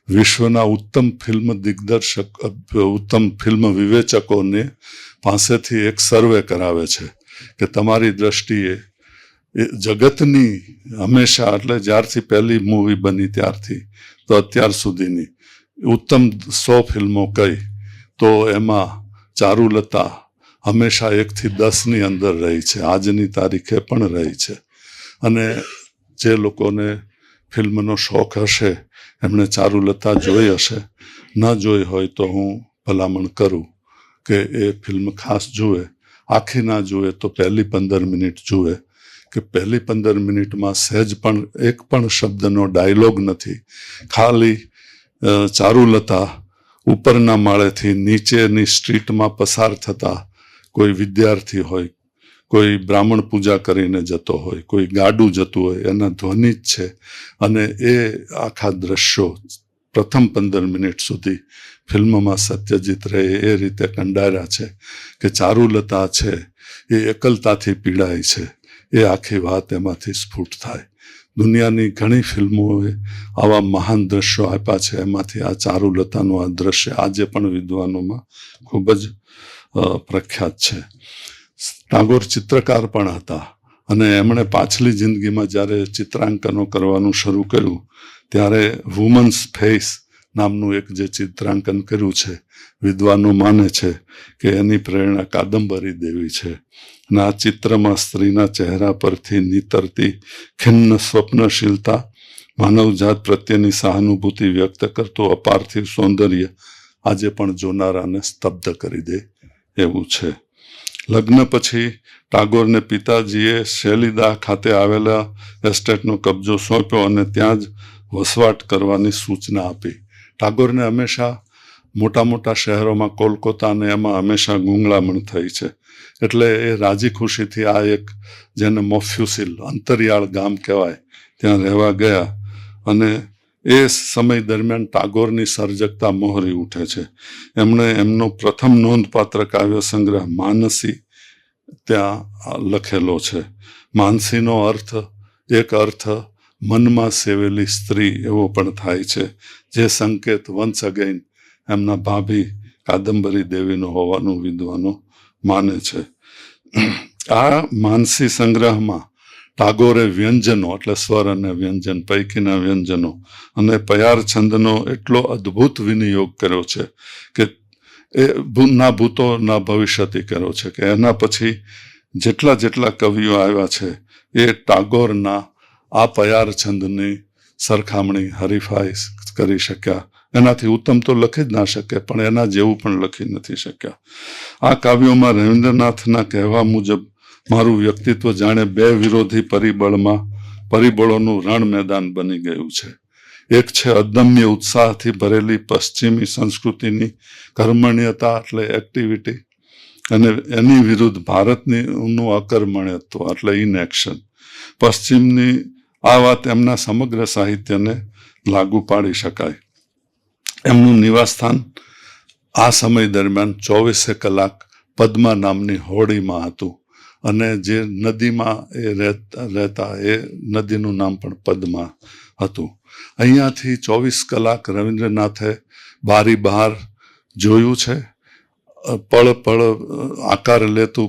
વિશ્વના ઉત્તમ ફિલ્મ દિગ્દર્શક, ઉત્તમ ફિલ્મ વિવેચકોને પાસેથી એક સર્વે કરાવે છે કે તમારી દ્રષ્ટિએ જગતની હંમેશા, એટલે જ્યારથી પહેલી મૂવી બની ત્યારથી તો અત્યાર સુધીની ઉત્તમ 100 ફિલ્મો કઈ, તો એમાં ચારુલતા હંમેશા 1 થી 10ની અંદર રહી છે, આજની તારીખે પણ રહી છે. અને જે લોકોને ફિલ્મનો શોખ હશે એમણે ચારુલતા જોઈ હશે, ન જોઈ હોય તો હું ભલામણ કરું કે એ ફિલ્મ ખાસ જુએ. આખી ના જુએ તો પહેલી 15 મિનિટ જુએ, કે પહેલી 15 મિનિટમાં સહેજ પણ એક પણ શબ્દનો ડાયલોગ નથી. ખાલી ચારુલતા ઉપરના માળેથી નીચેની સ્ટ્રીટમાં પસાર થતા કોઈ વિદ્યાર્થી હોય, કોઈ બ્રાહ્મણ પૂજા કરીને જતો હોય, કોઈ ગાડું જતું હોય, એના ધ્વનિ જ છે. અને એ આખા દ્રશ્યો પ્રથમ 15 મિનિટ સુધી ફિલ્મમાં સત્યજીત રે એ રીતે કંડાર્યા છે કે ચારુલતા છે એ એકલતાથી પીડાય છે. એ આખી વાત એમાંથી સ્ફુટ થાય. દુનિયાની ઘણી ફિલ્મોએ આવા મહાન દ્રશ્યો આપ્યા છે, એમાંથી આ ચારુલતાનું આ દ્રશ્ય આજે પણ વિદ્વાનોમાં ખૂબ જ પ્રખ્યાત છે. ટાગોર ચિત્રકાર પણ હતા અને એમણે પાછલી જિંદગીમાં જ્યારે ચિત્રાંકનો કરવાનું શરૂ કર્યું ત્યારે વુમન્સ ફેસ નામનું એક જે ચિત્રાંકન કર્યું છે, વિદ્વાનો માને છે કે એની પ્રેરણા કાદંબરી દેવી છે. અને આ ચિત્રમાં સ્ત્રીના ચહેરા પરથી નીતરતી ખિન્ન સ્વપ્નશીલતા, માનવજાત પ્રત્યેની સહાનુભૂતિ વ્યક્ત કરતું અપાર્થિવ સૌંદર્ય આજે પણ જોનારાને સ્તબ્ધ કરી દે એવું છે. લગ્ન પછી ટાગોરને પિતાજીએ શેલીદા ખાતે આવેલા એસ્ટેટનો કબજો સોંપ્યો અને ત્યાં જ વસવાટ કરવાની સૂચના આપી. ટાગોરને હંમેશા મોટા મોટા શહેરોમાં, કોલકાતા અને એમાં હંમેશા ગૂંગળામણ થઈ છે. એટલે એ રાજી ખુશીથી આ એક જેને મોફ્યુસિલ અંતરિયાળ ગામ કહેવાય ત્યાં રહેવા ગયા. અને એ સમય દરમિયાન ટાગોરની સર્જકતા મોહરી ઉઠે છે. એમણે એમનો પ્રથમ નોંધપાત્ર કાવ્ય સંગ્રહ માનસી ત્યાં લખેલો છે. માનસીનો એક અર્થ મનમાં સેવેલી સ્ત્રી એવો પણ થાય છે, જે સંકેત વન્સ અગેન એમના ભાભી કાદંબરી દેવીનો હોવાનું વિદ્વાનો માને છે. આ માનસી સંગ્રહમાં ટાગોરે વ્યંજનો એટલે સ્વર અને વ્યંજન પૈકીના વ્યંજનો અને પયાર છંદનો એટલો અદ્ભુત વિનિયોગ કર્યો છે કે એ ના ભૂતો ના ભવિષ્યથી કર્યો છે કે એના પછી જેટલા કવિઓ આવ્યા છે એ ટાગોરના આ પયાર છંદની સરખામણી, હરીફાઈ કરી શક્યા. એનાથી ઉત્તમ તો લખી જ ના શકે, પણ એના જેવું પણ લખી નથી શક્યા. આ કાવ્યોમાં રવિન્દ્રનાથના કહેવા મુજબ મારું વ્યક્તિત્વ જાણે 2 વિરોધી પરિબળોનું રણ મેદાન બની ગયું છે. એક છે અદમ્ય ઉત્સાહથી ભરેલી પશ્ચિમી સંસ્કૃતિની કર્મણ્યતા એટલે એક્ટિવિટી, અને એની વિરુદ્ધ ભારતનું અકર્મણ્યત્વ એટલે ઇનએક્શન. પશ્ચિમની આ વાત એમના સમગ્ર સાહિત્યને લાગુ પાડી શકાય. એમનું નિવાસસ્થાન આ સમય દરમિયાન 24 કલાક પદ્મા નામની હોડીમાં હતું અને જે નદીમાં એ રહેતા એ નદીનું નામ પણ પદ્મા હતું. અહીંયાથી 24 કલાક રવિન્દ્રનાથે બારી બહાર જોયું છે. પળ પળ આકાર લેતું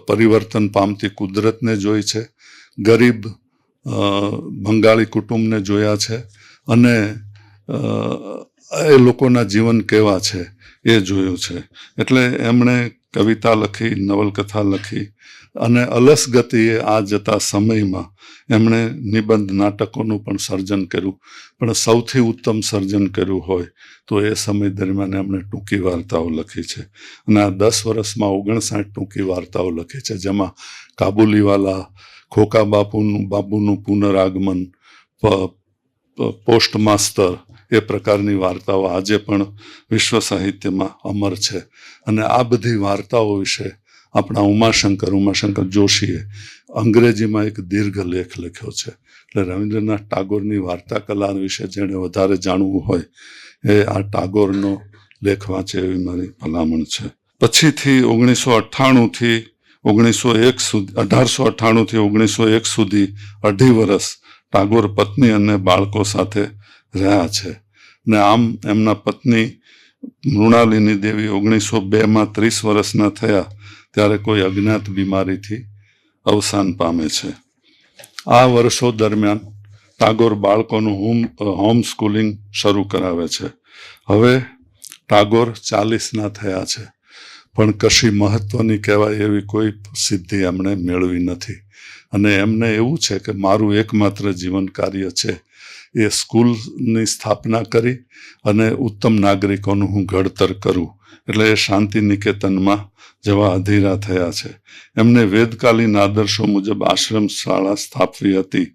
પરિવર્તન પામતી કુદરતને જોઈ છે. ગરીબ બંગાળી કુટુંબને જોયા છે અને એ લોકોના જીવન કેવા છે એ જોયું છે. એટલે એમણે કવિતા લખી, નવલકથા લખી અને અલસ ગતિએ આ જતા સમયમાં એમણે નિબંધ નાટકોનું પણ સર્જન કર્યું. પણ સૌથી ઉત્તમ સર્જન કર્યું હોય તો એ સમય દરમિયાન એમણે ટૂંકી વાર્તાઓ લખી છે. અને આ 10 વર્ષમાં 59 ટૂંકી વાર્તાઓ લખી છે, જેમાં કાબુલીવાલા, ખોખા બાબુનું પુનરાગમન, પોસ્ટ માસ્ટર એ પ્રકારની વાર્તાઓ આજે પણ વિશ્વ સાહિત્યમાં અમર છે. અને આ બધી વાર્તાઓ વિશે આપણા ઉમાશંકર જોશીએ અંગ્રેજીમાં એક દીર્ઘ લેખ લખ્યો છે. એટલે રવિન્દ્રનાથ ટાગોરની વાર્તા કલા વિશે જેણે વધારે જાણવું હોય એ આ ટાગોરનો લેખ વાંચે એવી મારી ભલામણ છે. પછીથી 1898થી 1901 સુધી 2.5 વર્ષ ટાગોર પત્ની અને બાળકો સાથે રહ્યા છે. ને આમ એમના પત્ની મૃણાલિની દેવી 1902માં 30 વર્ષના થયા ત્યારે કોઈ અજ્ઞાત બીમારીથી અવસાન પામે છે. આ વર્ષો દરમિયાન ટાગોર બાળકોનું હોમ સ્કૂલિંગ શરૂ કરાવે છે. હવે ટાગોર 40ના થયા છે, પણ કશી મહત્વની કહેવાય એવી કોઈ સિદ્ધિ એમણે મેળવી નથી. અને એમને એવું છે કે મારું એકમાત્ર જીવન કાર્ય છે એ સ્કૂલની સ્થાપના કરી અને ઉત્તમ નાગરિકોનું હું ઘડતર કરું. એટલે એ શાંતિ નિકેતનમાં જવા અધીરા થયા છે. એમને વેદકાલીન આદર્શો મુજબ આશ્રમ શાળા સ્થાપવી હતી.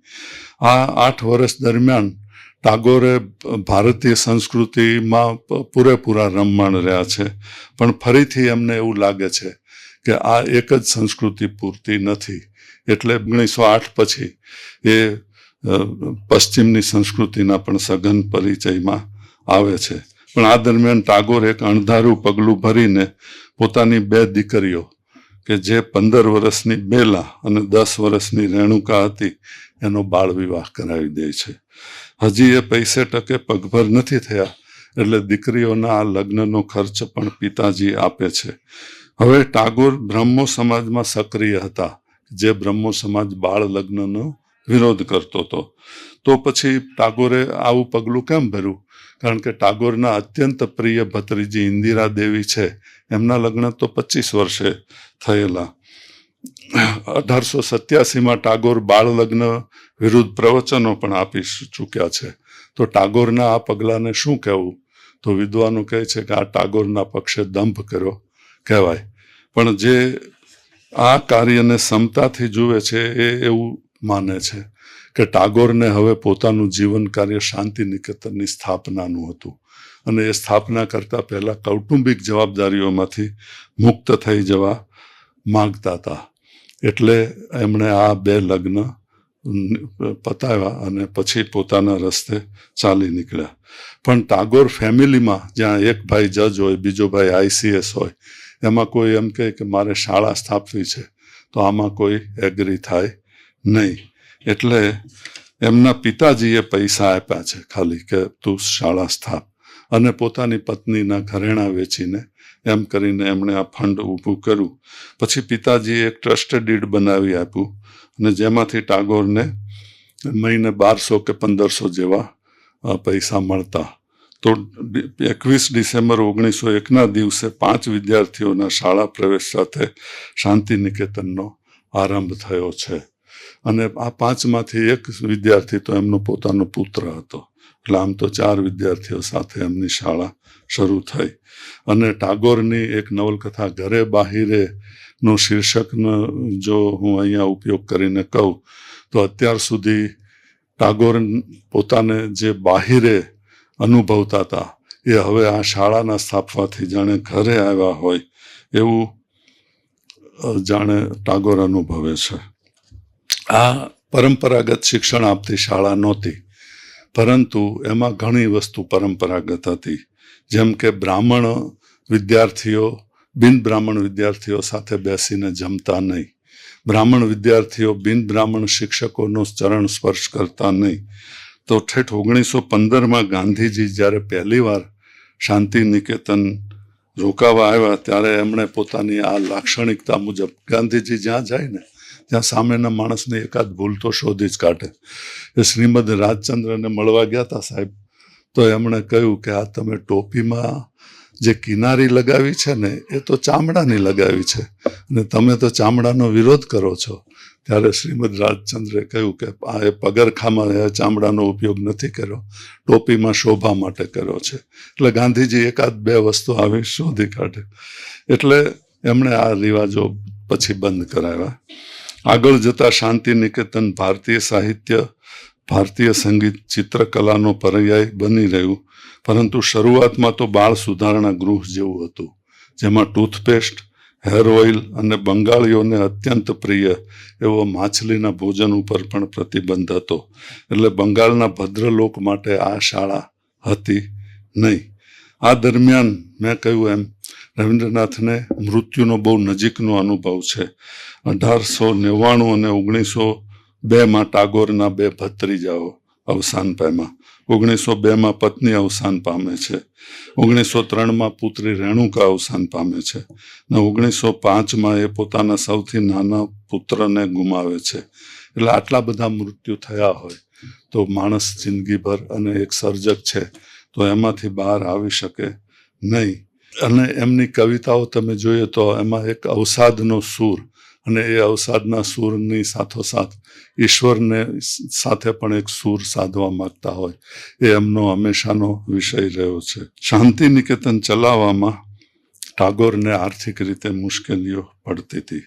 આ 8 વર્ષ દરમિયાન ટાગોરે ભારતીય સંસ્કૃતિમાં પૂરેપૂરા રમમાણ રહ્યા છે. પણ ફરીથી એમને એવું લાગે છે કે આ એક જ સંસ્કૃતિ પૂરતી નથી. એટલે 1908 પછી એ પશ્ચિમની સંસ્કૃતિના પણ સઘન પરિચયમાં આવે છે. પણ આ દરમિયાન ટાગોર એક અણધારું પગલું ભરીને પોતાની 2 દીકરીઓ કે જે 15 વર્ષની બેલા અને 10 વર્ષની રેણુકા હતી એનો બાળ વિવાહ કરાવી દે છે. હજી એ પૈસે ટકે પગભર નથી થયા એટલે દીકરીઓના આ લગ્નનો ખર્ચ પણ પિતાજી આપે છે. હવે ટાગોર બ્રહ્મો સમાજમાં સક્રિય હતા, જે બ્રહ્મો સમાજ બાળ લગ્નનો વિરોધ કરતો હતો. તો પછી ટાગોરે આવું પગલું કેમ ભર્યું? કારણ કે ટાગોરના અત્યંત પ્રિય ભત્રીજી ઇન્દિરા દેવી છે, એમના લગ્ન તો 25 વર્ષે થયેલા. 1887માં ટાગોર બાળ લગ્ન વિરુદ્ધ પ્રવચનો પણ આપી ચૂક્યા છે. તો ટાગોરના આ પગલાને શું કહેવું? તો વિદ્વાનો કહે છે કે આ ટાગોરના પક્ષે દંભ કર્યો કહેવાય. પણ જે આ કાર્યને સમતાથી જુએ છે એ એવું માને છે કે ટાગોરને હવે પોતાનું જીવન કાર્ય શાંતિ નિકેતનની સ્થાપનાનું હતું અને એ સ્થાપના કરતા પહેલા કૌટુંબિક જવાબદારીઓમાંથી મુક્ત થઈ જવા માંગતા હતા. એટલે એમણે આ 2 લગ્ન પતાવ્યા અને પછી પોતાના રસ્તે ચાલી નીકળ્યા. પણ ટાગોર ફેમિલીમાં જ્યાં એક ભાઈ જજ હોય, બીજો ભાઈ ICS હોય, એમાં કોઈ એમ કહે કે મારે શાળા સ્થાપવી છે તો આમાં કોઈ એગ્રી થાય નહીં. એટલે એમના પિતાજીએ પૈસા આપ્યા છે ખાલી કે તું શાળા સ્થાપ, અને પોતાની પત્નીના ઘરેણાં વેચીને એમ કરીને એમણે આ ફંડ ઊભું કર્યું. પછી પિતાજીએ એક ટ્રસ્ટેડ ડીડ બનાવી આપ્યું અને જેમાંથી ટાગોરને મહિને 1200 કે 1500 જેવા પૈસા મળતા. તો 21 ડિસેમ્બર 1901ના દિવસે 5 વિદ્યાર્થીઓના શાળા પ્રવેશ સાથે શાંતિ નિકેતનનો આરંભ થયો છે. અને આ 5માંથી એક વિદ્યાર્થી તો એમનો પોતાનો પુત્ર હતો. એટલે આમ તો 4 વિદ્યાર્થીઓ સાથે એમની શાળા શરૂ થઈ. અને ટાગોરની એક નવલકથા ઘરે બાહિરે નું શીર્ષકનો જો હું અહીંયા ઉપયોગ કરીને કહું તો અત્યાર સુધી ટાગોર પોતાને જે બાહિરે અનુભવતા હતા એ હવે આ શાળાના સ્થાપવાથી જાણે ઘરે આવ્યા હોય એવું જાણે ટાગોર અનુભવે છે. આ પરંપરાગત શિક્ષણ આપતી શાળા નહોતી, પરંતુ એમાં ઘણી વસ્તુ પરંપરાગત હતી. જેમ કે બ્રાહ્મણ વિદ્યાર્થીઓ બિન બ્રાહ્મણ વિદ્યાર્થીઓ સાથે બેસીને જમતા નહીં. બ્રાહ્મણ વિદ્યાર્થીઓ બિન બ્રાહ્મણ શિક્ષકોનો ચરણ સ્પર્શ કરતા નહીં. તો ઠેઠ 1915માં ગાંધીજી જ્યારે પહેલીવાર શાંતિ નિકેતન રોકાવા આવ્યા ત્યારે એમણે પોતાની આ લાક્ષણિકતા મુજબ, ગાંધીજી જ્યાં જાય ને ત્યાં સામેના માણસને એકાદ ભૂલ તો શોધી જ કાઢે. એ શ્રીમદ રાજચંદ્રને મળવા ગયા હતા સાહેબ, તો એમણે કહ્યું કે આ તમે ટોપીમાં જે કિનારી લગાવી છે ને એ તો ચામડાની લગાવી છે અને તમે તો ચામડાનો વિરોધ કરો છો. ત્યારે શ્રીમદ રાજચંદ્રે કહ્યું કે આ એ પગરખામાં ચામડાનો ઉપયોગ નથી કર્યો, ટોપીમાં શોભા માટે કર્યો છે. એટલે ગાંધીજી એકાદ બે વસ્તુ આવી શોધી કાઢે. એટલે એમણે આ રિવાજો પછી બંધ કરાવ્યા. આગળ જતા શાંતિ નિકેતન ભારતીય સાહિત્ય, ભારતીય સંગીત, ચિત્રકલાનો પર્યાય બની રહ્યું. પરંતુ શરૂઆતમાં તો બાળ સુધારણા ગૃહ જેવું હતું, જેમાં ટૂથપેસ્ટ, હેર ઓઇલ અને બંગાળીઓને અત્યંત પ્રિય એવો માછલીના ભોજન ઉપર પણ પ્રતિબંધ હતો. એટલે બંગાળના ભદ્રલોક માટે આ શાળા હતી નહીં. આ દરમિયાન મેં કહ્યું એમ રવિન્દ્રનાથને મૃત્યુનો બહુ નજીકનો અનુભવ છે. 1899 અને 1902માં ટાગોરના બે ભત્રીજાઓ અવસાન પામ્યા. 1902માં પત્ની અવસાન પામે છે. 1903માં પુત્રી રેણુકા અવસાન પામે છે. અને 1905માં એ પોતાના સૌથી નાના પુત્રને ગુમાવે છે. એટલે આટલા બધા મૃત્યુ થયા હોય તો માણસ જિંદગીભર અને એક સર્જક છે તો એમાંથી બહાર આવી શકે નહીં. અને એમની કવિતાઓ તમે જોઈએ તો એમાં એક અવસાદનો સૂર, અને એ અવસાદના સૂરની સાથોસાથ ઈશ્વરને સાથે પણ એક સૂર સાધવા માંગતા હોય એ એમનો હંમેશાનો વિષય રહ્યો છે. શાંતિ નિકેતન ચલાવવામાં ટાગોરને આર્થિક રીતે મુશ્કેલીઓ પડતી હતી.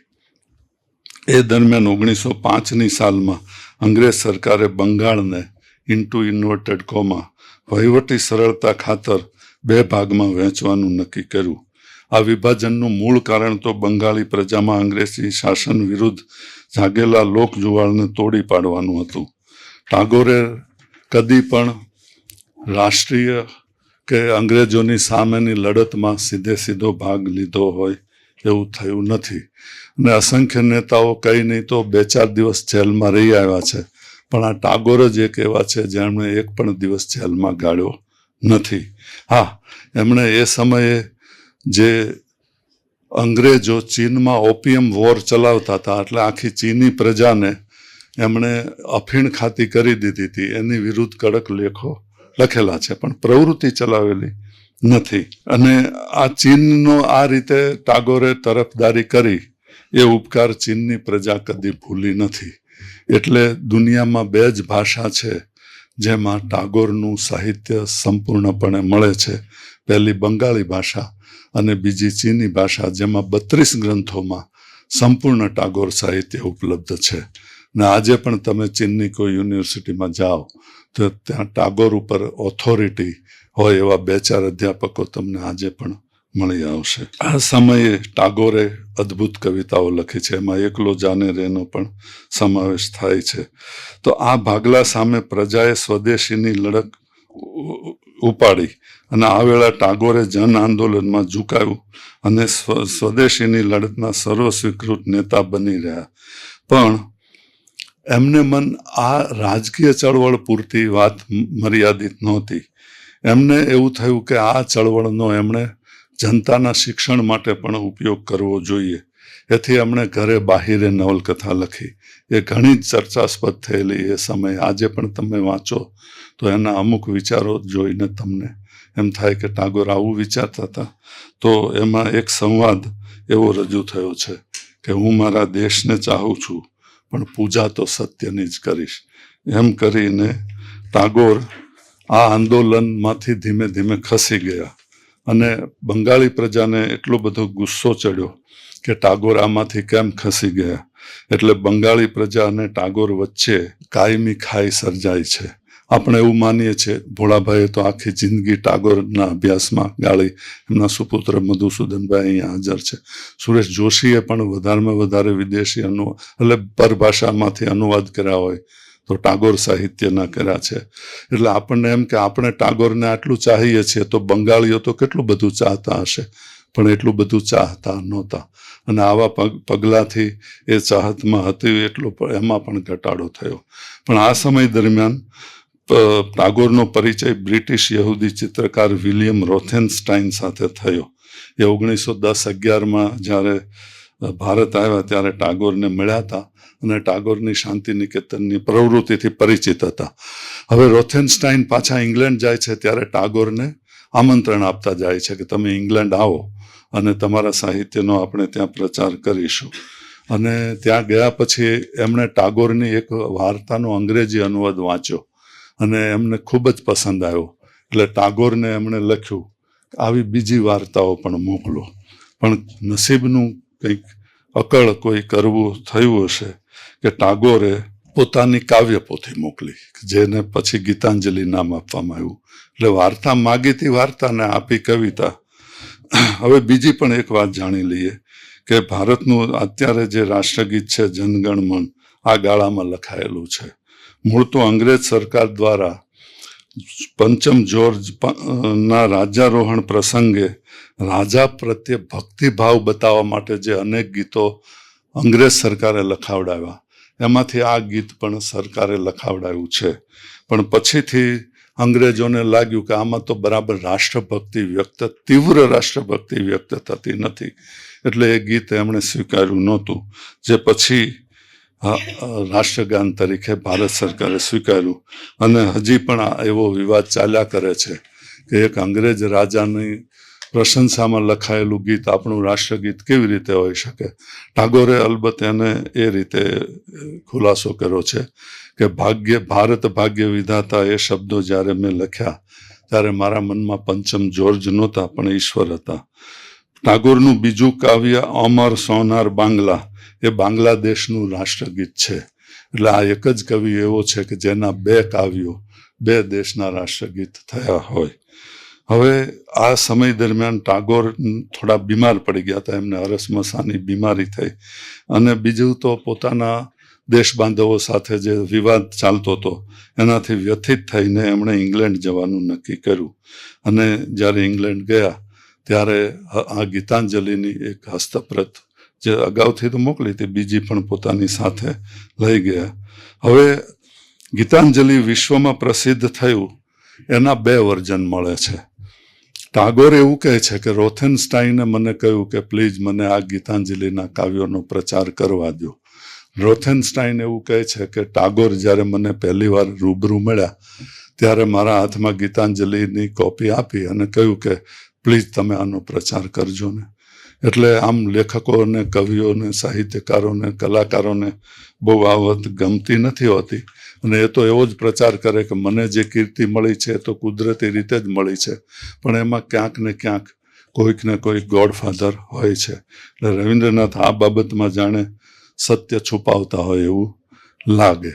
એ દરમિયાન 1905ની સાલમાં અંગ્રેજ સરકારે બંગાળને ઇન્ટુ ઇન્વર્ટેડ કોમા વહીવટી સરળતા ખાતર બે ભાગમાં વહેંચવાનું નક્કી કર્યું. આ વિભાજનનું મૂળ કારણ તો બંગાળી પ્રજામાં અંગ્રેજી શાસન વિરુદ્ધ જાગેલા લોકજુવાળને તોડી પાડવાનું હતું. ટાગોરે કદી પણ રાષ્ટ્રીય કે અંગ્રેજોની સામેની લડતમાં સીધો ભાગ લીધો હોય એવું થયું નથી. અને અસંખ્ય નેતાઓ કંઈ નહીં તો 2-4 દિવસ જેલમાં રહી આવ્યા છે, પણ આ ટાગોર જ એક એવા છે જેમણે એક પણ દિવસ જેલમાં ગાળ્યો નથી. હા, એમણે એ સમયે જે અંગ્રેજો ચીનમાં ઓપિયમ વોર ચલાવતા હતા, એટલે આખી ચીની પ્રજાને એમણે અફીણ ખાતી કરી દીધી હતી, એની વિરુદ્ધ કડક લેખો લખેલા છે, પણ પ્રવૃત્તિ ચલાવેલી નથી. અને આ ચીનનો આ રીતે ટાગોરે તરફદારી કરી એ ઉપકાર ચીનની પ્રજા કદી ભૂલી નથી. એટલે દુનિયામાં 2 જ ભાષા છે જેમાં ટાગોરનું સાહિત્ય સંપૂર્ણપણે મળે છે. પહેલી બંગાળી ભાષા અને બીજી ચીની ભાષા, જેમાં 32 ગ્રંથોમાં સંપૂર્ણ ટાગોર સાહિત્ય ઉપલબ્ધ છે. ને આજે પણ તમે ચીનની કોઈ યુનિવર્સિટીમાં જાઓ તો ત્યાં ટાગોર ઉપર ઓથોરિટી હોય એવા 2-4 અધ્યાપકો તમને આજે પણ મળી આવશે. આ સમયે ટાગોરે અદ્ભુત કવિતાઓ લખી છે, એમાં એકલો જાને રેનો પણ સમાવેશ થાય છે. તો આ ભાગલા સામે પ્રજાએ સ્વદેશીની લડત ઉપાડી અને આ વેળા ટાગોરે જન આંદોલનમાં ઝુકાયું અને સ્વદેશીની લડતના સર્વસ્વીકૃત નેતા બની રહ્યા. પણ એમને મન આ રાજકીય ચળવળ પૂરતી વાત મર્યાદિત નહોતી. એમને એવું થયું કે આ ચળવળનો એમણે જનતાના શિક્ષણ માટે પણ ઉપયોગ કરવો જોઈએ. એથી એમણે ઘરે બાહિરે નવલકથા લખી. એ ઘણી જ ચર્ચાસ્પદ થયેલી એ સમયે. આજે પણ તમે વાંચો તો એના અમુક વિચારો જોઈને તમને એમ થાય કે ટાગોર આવું વિચારતા હતા. તો એમાં એક સંવાદ એવો રજૂ થયો છે કે હું મારા દેશને ચાહું છું પણ પૂજા તો સત્યની જ કરીશ. એમ કરીને ટાગોર આ આંદોલનમાંથી ધીમે ધીમે ખસી ગયા અને બંગાળી પ્રજાને એટલો બધો ગુસ્સો ચડ્યો કે ટાગોર આમાંથી કેમ ખસી ગયા. એટલે બંગાળી પ્રજા અને ટાગોર વચ્ચે કાયમી ખાઈ સર્જાઈ છે. આપણે એવું માનીએ છીએ, ભોળાભાઈએ તો આખી જિંદગી ટાગોરના અભ્યાસમાં ગાળી. એમના સુપુત્ર મધુસૂદનભાઈ અહીંયા હાજર છે. સુરેશ જોશીએ પણ વધારેમાં વધારે વિદેશી એટલે પરભાષામાંથી અનુવાદ કર્યા હોય તો ટાગોર સાહિત્યના કર્યા છે. એટલે આપણને એમ કે આપણે ટાગોરને આટલું ચાહીએ છીએ તો બંગાળીઓ તો કેટલું બધું ચાહતા હશે. પણ એટલું બધું ચાહતા નહોતા અને આવા પગલાંથી એ ચાહતમાં હતી એટલું એમાં પણ ઘટાડો થયો. પણ આ સમય દરમિયાન ટાગોરનો પરિચય બ્રિટિશ યહૂદી ચિત્રકાર વિલિયમ રોથેનસ્ટાઇન સાથે થયો. એ 1910-11માં જ્યારે ભારત આવ્યા ત્યારે ટાગોરને મળ્યા હતા અને ટાગોરની શાંતિ નિકેતનની પ્રવૃત્તિથી પરિચિત હતા. હવે રોથેનસ્ટાઇન પાછા ઇંગ્લેન્ડ જાય છે ત્યારે ટાગોરને આમંત્રણ આપતા જાય છે કે તમે ઇંગ્લેન્ડ આવો અને તમારા સાહિત્યનો આપણે ત્યાં પ્રચાર કરીશું. અને ત્યાં ગયા પછી એમણે ટાગોરની એક વાર્તાનો અંગ્રેજી અનુવાદ વાંચ્યો અને એમને ખૂબ જ પસંદ આવ્યો. એટલે ટાગોરને એમણે લખ્યું આવી બીજી વાર્તાઓ પણ મોકલો. પણ નસીબનું કંઈક અકળ કોઈ કરવું થયું હશે કે ટાગોરે પોતાની કાવ્યપોથી મોકલી જેને પછી ગીતાંજલિ નામ આપવામાં આવ્યું. એટલે વાર્તા માગીતી વાર્તાને આપી કવિતા. હવે બીજી પણ એક વાત જાણી લઈએ કે ભારતનું અત્યારે જે રાષ્ટ્રગીત છે જનગણ મન આ ગાળામાં લખાયેલું છે. મૂળ તો અંગ્રેજ સરકાર દ્વારા પંચમ જ્યોર્જ ના રાજ્યારોહણ પ્રસંગે રાજા પ્રત્યે ભક્તિભાવ બતાવવા માટે જે અનેક ગીતો અંગ્રેજ સરકારે લખાવડાવ્યા એમાંથી આ ગીત પણ સરકારે લખાવડાવ્યું છે. પણ પછીથી અંગ્રેજોને લાગ્યું કે આમાં તો બરાબર તીવ્ર રાષ્ટ્રભક્તિ વ્યક્ત થતી નથી એટલે એ ગીત એમણે સ્વીકાર્યું નહોતું, જે પછી રાષ્ટ્રગાન તરીકે ભારત સરકારે સ્વીકાર્યું. અને હજી પણ એવો વિવાદ ચાલ્યા કરે છે કે એક અંગ્રેજ રાજાની પ્રશંસામાં લખાયેલું ગીત આપણું રાષ્ટ્રગીત કેવી રીતે હોઈ શકે. ટાગોરે અલબત્ત એને એ રીતે ખુલાસો કર્યો છે કે ભારત ભાગ્ય વિધાતા એ શબ્દો જ્યારે મેં લખ્યા ત્યારે મારા મનમાં પંચમ જ્યોર્જ નહોતા પણ ઈશ્વર હતા. ટાગોરનું બીજું કાવ્ય અમર સોનાર બાંગ્લા એ બાંગ્લાદેશનું રાષ્ટ્રગીત છે. એટલે આ એક જ કવિ એવો છે કે જેના બે કાવ્યો બે દેશના રાષ્ટ્રગીત થયા હોય. હવે આ સમય દરમિયાન ટાગોર થોડા બીમાર પડી ગયા હતા, એમને અરસમસાની બીમારી થઈ અને બીજું તો પોતાના દેશ બાંધવો સાથે જે વિવાદ ચાલતો હતો એનાથી વ્યથિત થઈને એમણે ઇંગ્લેન્ડ જવાનું નક્કી કર્યું. અને જ્યારે ઇંગ્લેન્ડ ગયા ત્યારે આ ગીતાંજલિની એક હસ્તપ્રત જે અગાઉથી તો મોકલી હતી બીજી પણ પોતાની સાથે લઈ ગયા. હવે ગીતાંજલિ વિશ્વમાં પ્રસિદ્ધ થયું એના બે વર્ઝન મળે છે. ટાગોર એવું કહે છે કે રોથેનસ્ટાઈને મને કહ્યું કે પ્લીઝ મને આ ગીતાંજલિના કાવ્યોનો પ્રચાર કરવા દો. રોથેનસ્ટાઈન એવું કહે છે કે ટાગોર જ્યારે મને પહેલી વાર રૂબરૂ મળ્યા ત્યારે મારા હાથમાં ગીતાંજલિની કોપી આપી અને કહ્યું કે પ્લીઝ તમે આનો પ્રચાર કરજો ને. એટલે આમ લેખકોને કવિઓને સાહિત્યકારોને કલાકારોને બહુ આ વાત ગમતી નથી હોતી અને એ તો એવો જ પ્રચાર કરે કે મને જે કીર્તિ મળી છે તો કુદરતી રીતે જ મળી છે, પણ એમાં ક્યાંક ને ક્યાંક કોઈક ને કોઈક ગોડફાધર હોય છે. એટલે રવિન્દ્રનાથ આ બાબતમાં જાણે સત્ય છુપાવતા હોય એવું લાગે.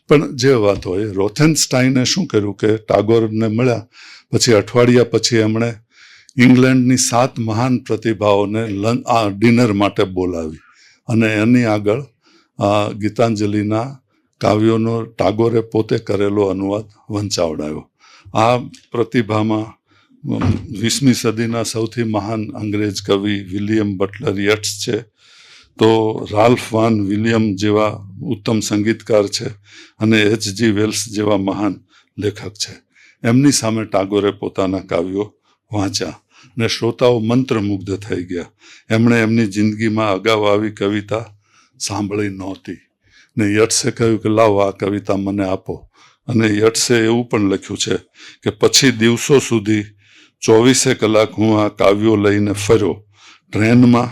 પણ જે વાત હોય, રોથેનસ્ટાઈને શું કર્યું કે ટાગોરને મળ્યા પછી અઠવાડિયા પછી એમણે ઇંગ્લેન્ડની 7 મહાન પ્રતિભાઓને આ ડિનર માટે બોલાવી અને એની આગળ આ ગીતાંજલિના કાવ્યોનો ટાગોરે પોતે કરેલો અનુવાદ વંચાવડાયો. આ પ્રતિભામાં 20મી સદીના સૌથી મહાન અંગ્રેજ કવિ વિલિયમ બટલર યટ્સ છે, તો રાલ્ફ વાન વિલિયમ જેવા ઉત્તમ સંગીતકાર છે અને H.G. વેલ્સ જેવા મહાન લેખક છે. એમની સામે ટાગોરે પોતાના કાવ્યો વાંચ્યા ને શ્રોતાઓ મંત્રમુગ્ધ થઈ ગયા. એમણે એમની જિંદગીમાં અગાઉ આવી કવિતા સાંભળી નહોતી ને યટ્સે કહ્યું કે લાવો આ કવિતા મને આપો. અને યટ્સે એવું પણ લખ્યું છે કે પછી દિવસો સુધી 24 કલાક હું આ કાવ્યો લઈને ફર્યો, ટ્રેનમાં,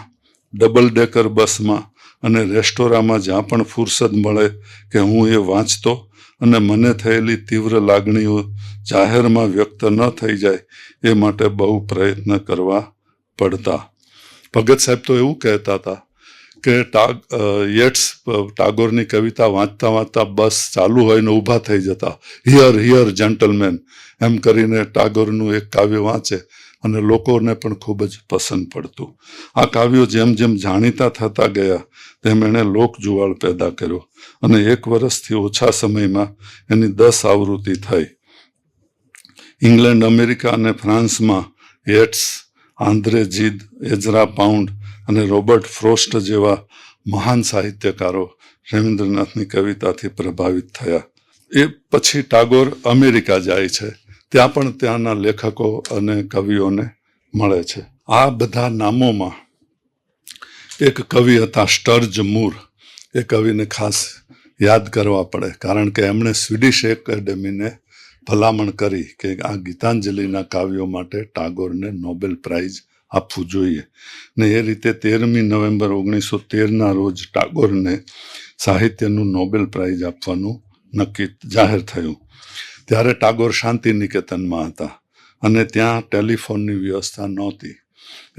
ડબલ ડેકર બસમાં અને રેસ્ટોરાંમાં જ્યાં પણ ફુરસદ મળે કે હું એ વાંચતો અને મને થયેલી તીવ્ર લાગણીઓ જાહેરમાં વ્યક્ત ન થઈ જાય એ માટે બહુ પ્રયત્ન કરવા પડતા. ભગત સાહેબ તો એવું કહેતા હતા કે યટ્સ ટાગોરની કવિતા વાંચતા વાંચતા બસ ચાલુ હોય ને ઊભા થઈ જતા, હિયર હિયર જેન્ટલમેન એમ કરીને ટાગોરનું એક કાવ્ય વાંચે અને લોકોને પણ ખૂબ જ પસંદ પડતું. આ કાવ્યો જેમ જેમ જાણીતા થતા ગયા તેમ એણે લોકજુવાળ પેદા કર્યો અને 1 વર્ષથી ઓછા સમયમાં એની 10 આવૃત્તિ થઈ. ઇંગ્લેન્ડ, અમેરિકા અને ફ્રાન્સમાં યેટ્સ આંદ્રે જીદ, એઝરા પાઉન્ડ અને રોબર્ટ ફ્રોસ્ટ જેવા મહાન સાહિત્યકારો રવિન્દ્રનાથની કવિતાથી પ્રભાવિત થયા. એ પછી ટાગોર અમેરિકા જાય છે, ત્યાં પણ ત્યાંના લેખકો અને કવિઓને મળે છે. આ બધા નામોમાં એક કવિ હતા સ્ટર્જ મૂર. એ કવિને ખાસ યાદ કરવા પડે, કારણ કે એમણે સ્વીડિશ એકેડેમીને ભલામણ કરી કે આ ગીતાંજલિના કાવ્યો માટે ટાગોરને નોબેલ પ્રાઇઝ આપવું જોઈએ. ને એ રીતે 13મી નવેમ્બર 1913ના રોજ ટાગોરને સાહિત્યનું નોબેલ પ્રાઇઝ આપવાનું નક્કી જાહેર થયું. ત્યારે ટાગોર શાંતિ નિકેતનમાં હતા અને ત્યાં ટેલિફોનની વ્યવસ્થા નહોતી,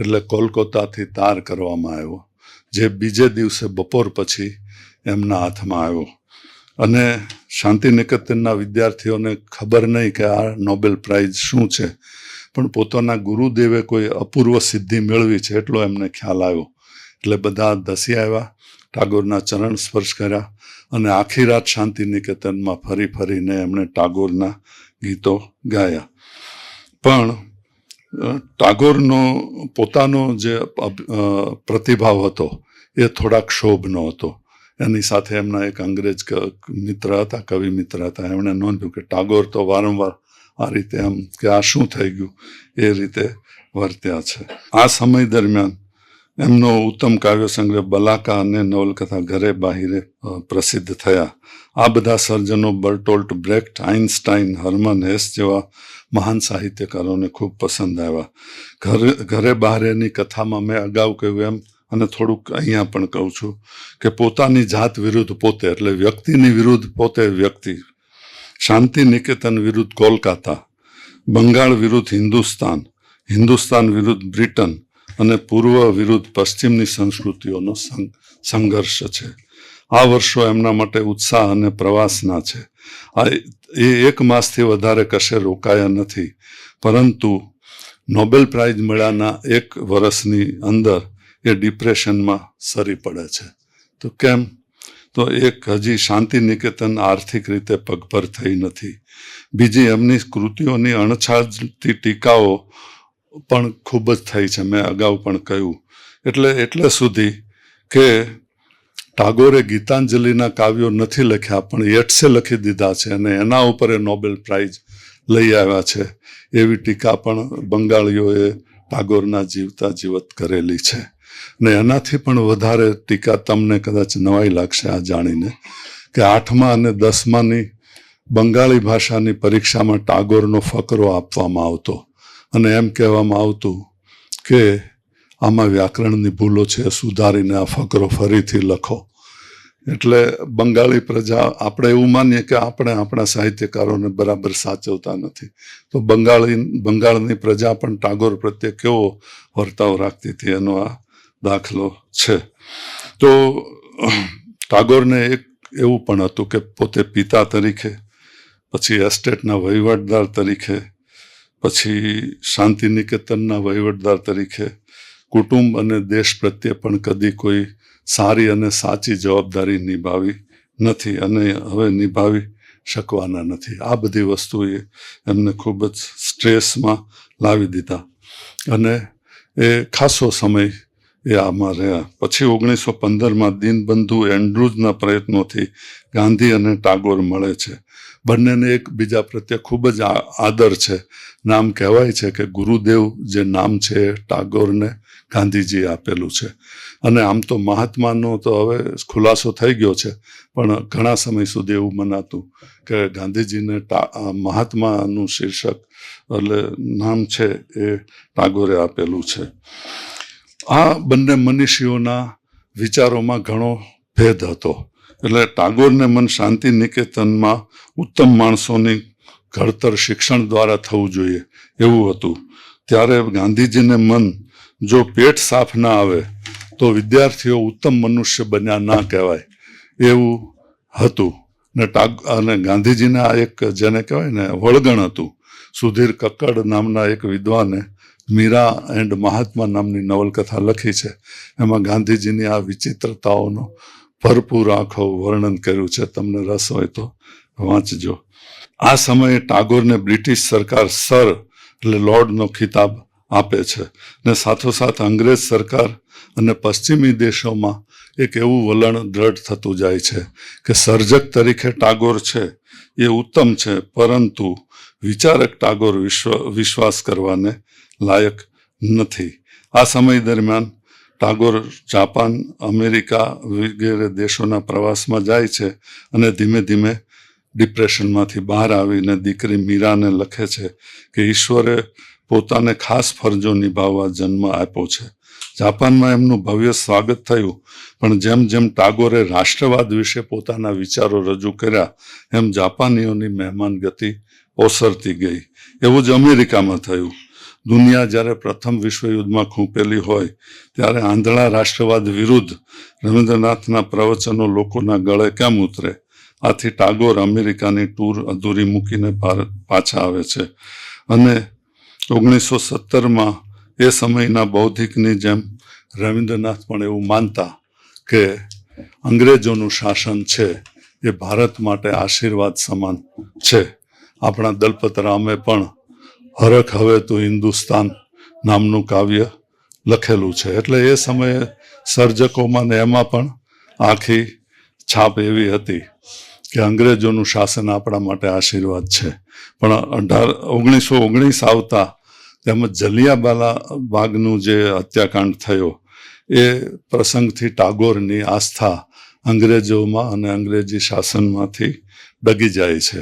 એટલે કોલકાતાથી તાર કરવામાં આવ્યો, જે બીજે દિવસે બપોર પછી એમના હાથમાં આવ્યો. અને શાંતિ નિકેતનના વિદ્યાર્થીઓને ખબર નહીં કે આ નોબેલ પ્રાઇઝ શું છે, પણ પોતાના ગુરુદેવે કોઈ અપૂર્વ સિદ્ધિ મેળવી છે એટલો એમને ખ્યાલ આવ્યો. એટલે બધા ધસી આવ્યા, ટાગોરના ચરણ સ્પર્શ કર્યા અને આખી રાત શાંતિ નિકેતનમાં ફરી ફરીને એમણે ટાગોરના ગીતો ગાયા. પણ ટાગોરનો પોતાનો જે પ્રતિભાવ હતો એ થોડાક શોભનો હતો. એની સાથે એમના એક અંગ્રેજ મિત્ર હતા, કવિ મિત્ર હતા, એમણે નોંધ્યું કે ટાગોર તો વારંવાર આ રીતે એમ કે આ શું થઈ ગયું એ રીતે વર્ત્યા છે. આ સમય દરમિયાન એમનો ઉત્તમ કાવ્ય સંગ્રહ બલાકા અને નવલકથા ઘરે બાહિરે પ્રસિદ્ધ થયા. આ બધા સર્જનો બર્ટોલ્ટ બ્રેક્ટ, આઇન્સ્ટાઈન, હર્મન હેસ જેવા મહાન સાહિત્યકારોને ખૂબ પસંદ આવ્યા. ઘરે બહારેની કથામાં મેં અગાઉ કહ્યું એમ, અને થોડુંક અહીંયા પણ કહું છું કે પોતાની જાત વિરુદ્ધ પોતે, એટલે વ્યક્તિની વિરુદ્ધ પોતે વ્યક્તિ. શાંતિ નિકેતન વિરુદ્ધ કોલકાતા, બંગાળ વિરુદ્ધ હિન્દુસ્તાન, હિન્દુસ્તાન વિરુદ્ધ બ્રિટન અને પૂર્વ વિરુદ્ધ પશ્ચિમની સંસ્કૃતિઓનો સંઘર્ષ છે. આ વર્ષો એમના માટે ઉત્સાહ અને પ્રવાસના છે. એ 1 માસથી વધારે કશે રોકાયા નથી, પરંતુ નોબેલ પ્રાઇઝ મળ્યાના 1 વર્ષની અંદર એ ડિપ્રેશનમાં સરી પડે છે. તો કેમ? તો એક હજી શાંતિ નિકેતન આર્થિક રીતે પગભર થઈ નથી. બીજી એમની કૃતિઓની અણછાજતી ટીકાઓ પણ ખૂબ જ થઈ છે, મેં અગાઉ પણ કહ્યું. એટલે સુધી કે ટાગોરે ગીતાંજલિના કાવ્યો નથી લખ્યા, પણ યેટ્સે લખી દીધા છે અને એના ઉપર એ નોબેલ પ્રાઇઝ લઈ આવ્યા છે, એવી ટીકા પણ બંગાળીઓએ ટાગોરના જીવતા જીવત કરેલી છે. ને એનાથી પણ વધારે ટીકા તમને કદાચ નવાઈ લાગશે આ જાણીને કે 8મા અને 10માની બંગાળી ભાષાની પરીક્ષામાં ટાગોરનો ફકરો આપવામાં આવતો અને એમ કહેવામાં આવતું કે આમાં વ્યાકરણની ભૂલો છે, સુધારીને આ ફકરો ફરીથી લખો. એટલે બંગાળી પ્રજા, આપણે એવું માનીએ કે આપણે આપણા સાહિત્યકારોને બરાબર સાચવતા નથી, તો બંગાળની પ્રજા પણ ટાગોર પ્રત્યે કેવો વર્તાવ રાખતી હતી એનો આ દાખલો છે. તો ટાગોરને એક એવું પણ હતું કે પોતે પિતા તરીકે, પછી એસ્ટેટના વહીવટદાર તરીકે, પછી શાંતિ નિકેતનના વહીવટદાર તરીકે કુટુંબ અને દેશ પ્રત્યે પણ કદી કોઈ સારી અને સાચી જવાબદારી નિભાવી નથી અને હવે નિભાવી શકવાના નથી. આ બધી વસ્તુએ એમને ખૂબ જ સ્ટ્રેસમાં લાવી દીધા અને એ ખાસો સમય એ આમાં રહ્યા. પછી 1915માં દીનબંધુ એન્ડ્રુઝના પ્રયત્નોથી ગાંધી અને ટાગોર મળે છે. બંનેને એકબીજા પ્રત્યે ખૂબ જ આદર છે. નામ કહેવાય છે કે ગુરુદેવ જે નામ છે એ ટાગોરને ગાંધીજીએ આપેલું છે. અને આમ તો મહાત્માનો તો હવે ખુલાસો થઈ ગયો છે, પણ ઘણા સમય સુધી એવું મનાતું કે ગાંધીજીને મહાત્માનું શીર્ષક એટલે નામ છે એ ટાગોરે આપેલું છે. આ બંને મનીષીઓના વિચારોમાં ઘણો ભેદ હતો. એટલે ટાગોરને મન શાંતિ નિકેતનમાં ઉત્તમ માણસોની ઘડતર શિક્ષણ દ્વારા થવું જોઈએ એવું હતું. ત્યારે ગાંધીજીને મન જો પેટ સાફ ના આવે તો વિદ્યાર્થીઓ ઉત્તમ મનુષ્ય બન્યા ના કહેવાય એવું હતું. અને ગાંધીજીના એક જેને કહેવાય ને વળગણ હતું. સુધીર કક્કડ નામના એક વિદ્વાને મીરા એન્ડ મહાત્મા નામની નવલકથા લખી છે. એમાં ગાંધીજીની આ વિચિત્રતાઓનો ભરપૂર આખો વર્ણન કર્યું છે. તમને રસ હોય તો વાંચજો. આ સમયે ટાગોરને બ્રિટિશ સરકાર સર એટલે લોર્ડનો ખિતાબ આપે છે ને સાથોસાથ અંગ્રેજ સરકાર અને પશ્ચિમી દેશોમાં એક એવું વલણ દ્રઢ થતું જાય છે કે સર્જક તરીકે ટાગોર છે એ ઉત્તમ છે, પરંતુ વિચારક ટાગોર વિશ્વાસ કરવાને લાયક નથી. આ સમય દરમિયાન ટાગોર જાપાન, અમેરિકા વગેરે દેશોના પ્રવાસમાં જાય છે અને ધીમે ધીમે ડિપ્રેશનમાંથી બહાર આવીને દીકરી મીરાને લખે છે કે ઈશ્વરે પોતાને ખાસ ફરજો નિભાવવા જન્મ આપ્યો છે. જાપાનમાં એમનું ભવ્ય સ્વાગત થયું, પણ જેમ જેમ ટાગોરે રાષ્ટ્રવાદ વિશે પોતાના વિચારો રજૂ કર્યા એમ જાપાનીઓની મહેમાન ગતિ ઓસરતી ગઈ. એવું જ અમેરિકામાં થયું. દુનિયા જ્યારે પ્રથમ વિશ્વયુદ્ધમાં ખૂંપેલી હોય ત્યારે આંધળા રાષ્ટ્રવાદ વિરુદ્ધ રવિન્દ્રનાથના પ્રવચનો લોકોના ગળે કેમ ઉતરે? આથી ટાગોર અમેરિકાની ટૂર અધૂરી મૂકીને ભારત પાછા આવે છે અને 1917માં એ સમયના બૌદ્ધિકની જેમ રવિન્દ્રનાથ પણ એવું માનતા કે અંગ્રેજોનું શાસન છે એ ભારત માટે આશીર્વાદ સમાન છે. આપણા દલપત રામે પણ હરખ હવે તો હિન્દુસ્તાન નામનું કાવ્ય લખેલું છે. એટલે એ સમયે સર્જકોમાં ને એમાં પણ આખી છાપ એવી હતી કે અંગ્રેજોનું શાસન આપણા માટે આશીર્વાદ છે. પણ 1919 આવતા તેમજ જલિયાવાલા બાગનું જે હત્યાકાંડ થયો એ પ્રસંગથી ટાગોરની આસ્થા અંગ્રેજોમાં અને અંગ્રેજી શાસનમાંથી ડગી જાય છે.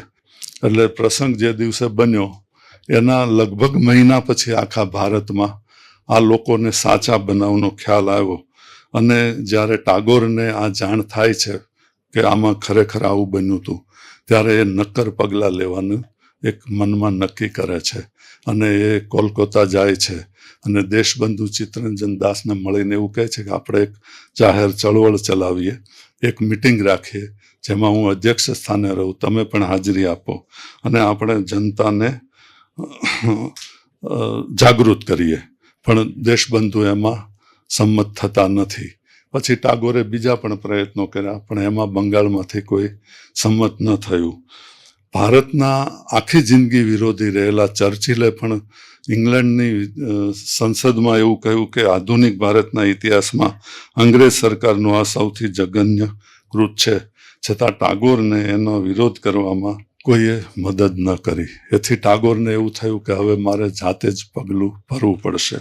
એટલે પ્રસંગ જે દિવસે બન્યો એના લગભગ મહિના પછી આખા ભારતમાં આ લોકોને સાચા બનાવનો ખ્યાલ આવ્યો અને જ્યારે ટાગોરને આ જાણ થાય છે કે આમાં ખરેખર આવું બન્યું હતું ત્યારે એ નક્કર પગલાં લેવાનું એક મનમાં નક્કી કરે છે અને એ કોલકાતા જાય છે અને દેશબંધુ ચિત્તરંજન દાસને મળીને એવું કહે છે કે આપણે એક જાહેર ચળવળ ચલાવીએ, એક મિટિંગ રાખીએ જેમાં હું અધ્યક્ષ સ્થાને રહું, તમે પણ હાજરી આપો અને આપણે જનતાને જાગૃત કરીએ. પણ દેશબંધુ એમાં સંમત થતા નથી. પછી ટાગોરે બીજા પણ પ્રયત્નો કર્યા, પણ એમાં બંગાળમાંથી કોઈ સંમત ન થયું. ભારતના આખી જિંદગી વિરોધી રહેલા ચર્ચિલે પણ ઇંગ્લેન્ડની સંસદમાં એવું કહ્યું કે આધુનિક ભારતના ઇતિહાસમાં અંગ્રેજ સરકારનું આ સૌથી જઘન્ય કૃત છે, છતાં ટાગોરને એનો વિરોધ કરવામાં કોઈએ મદદ ન કરી. એથી ટાગોરને એવું થયું કે હવે મારે જાતે જ પગલું ભરવું પડશે.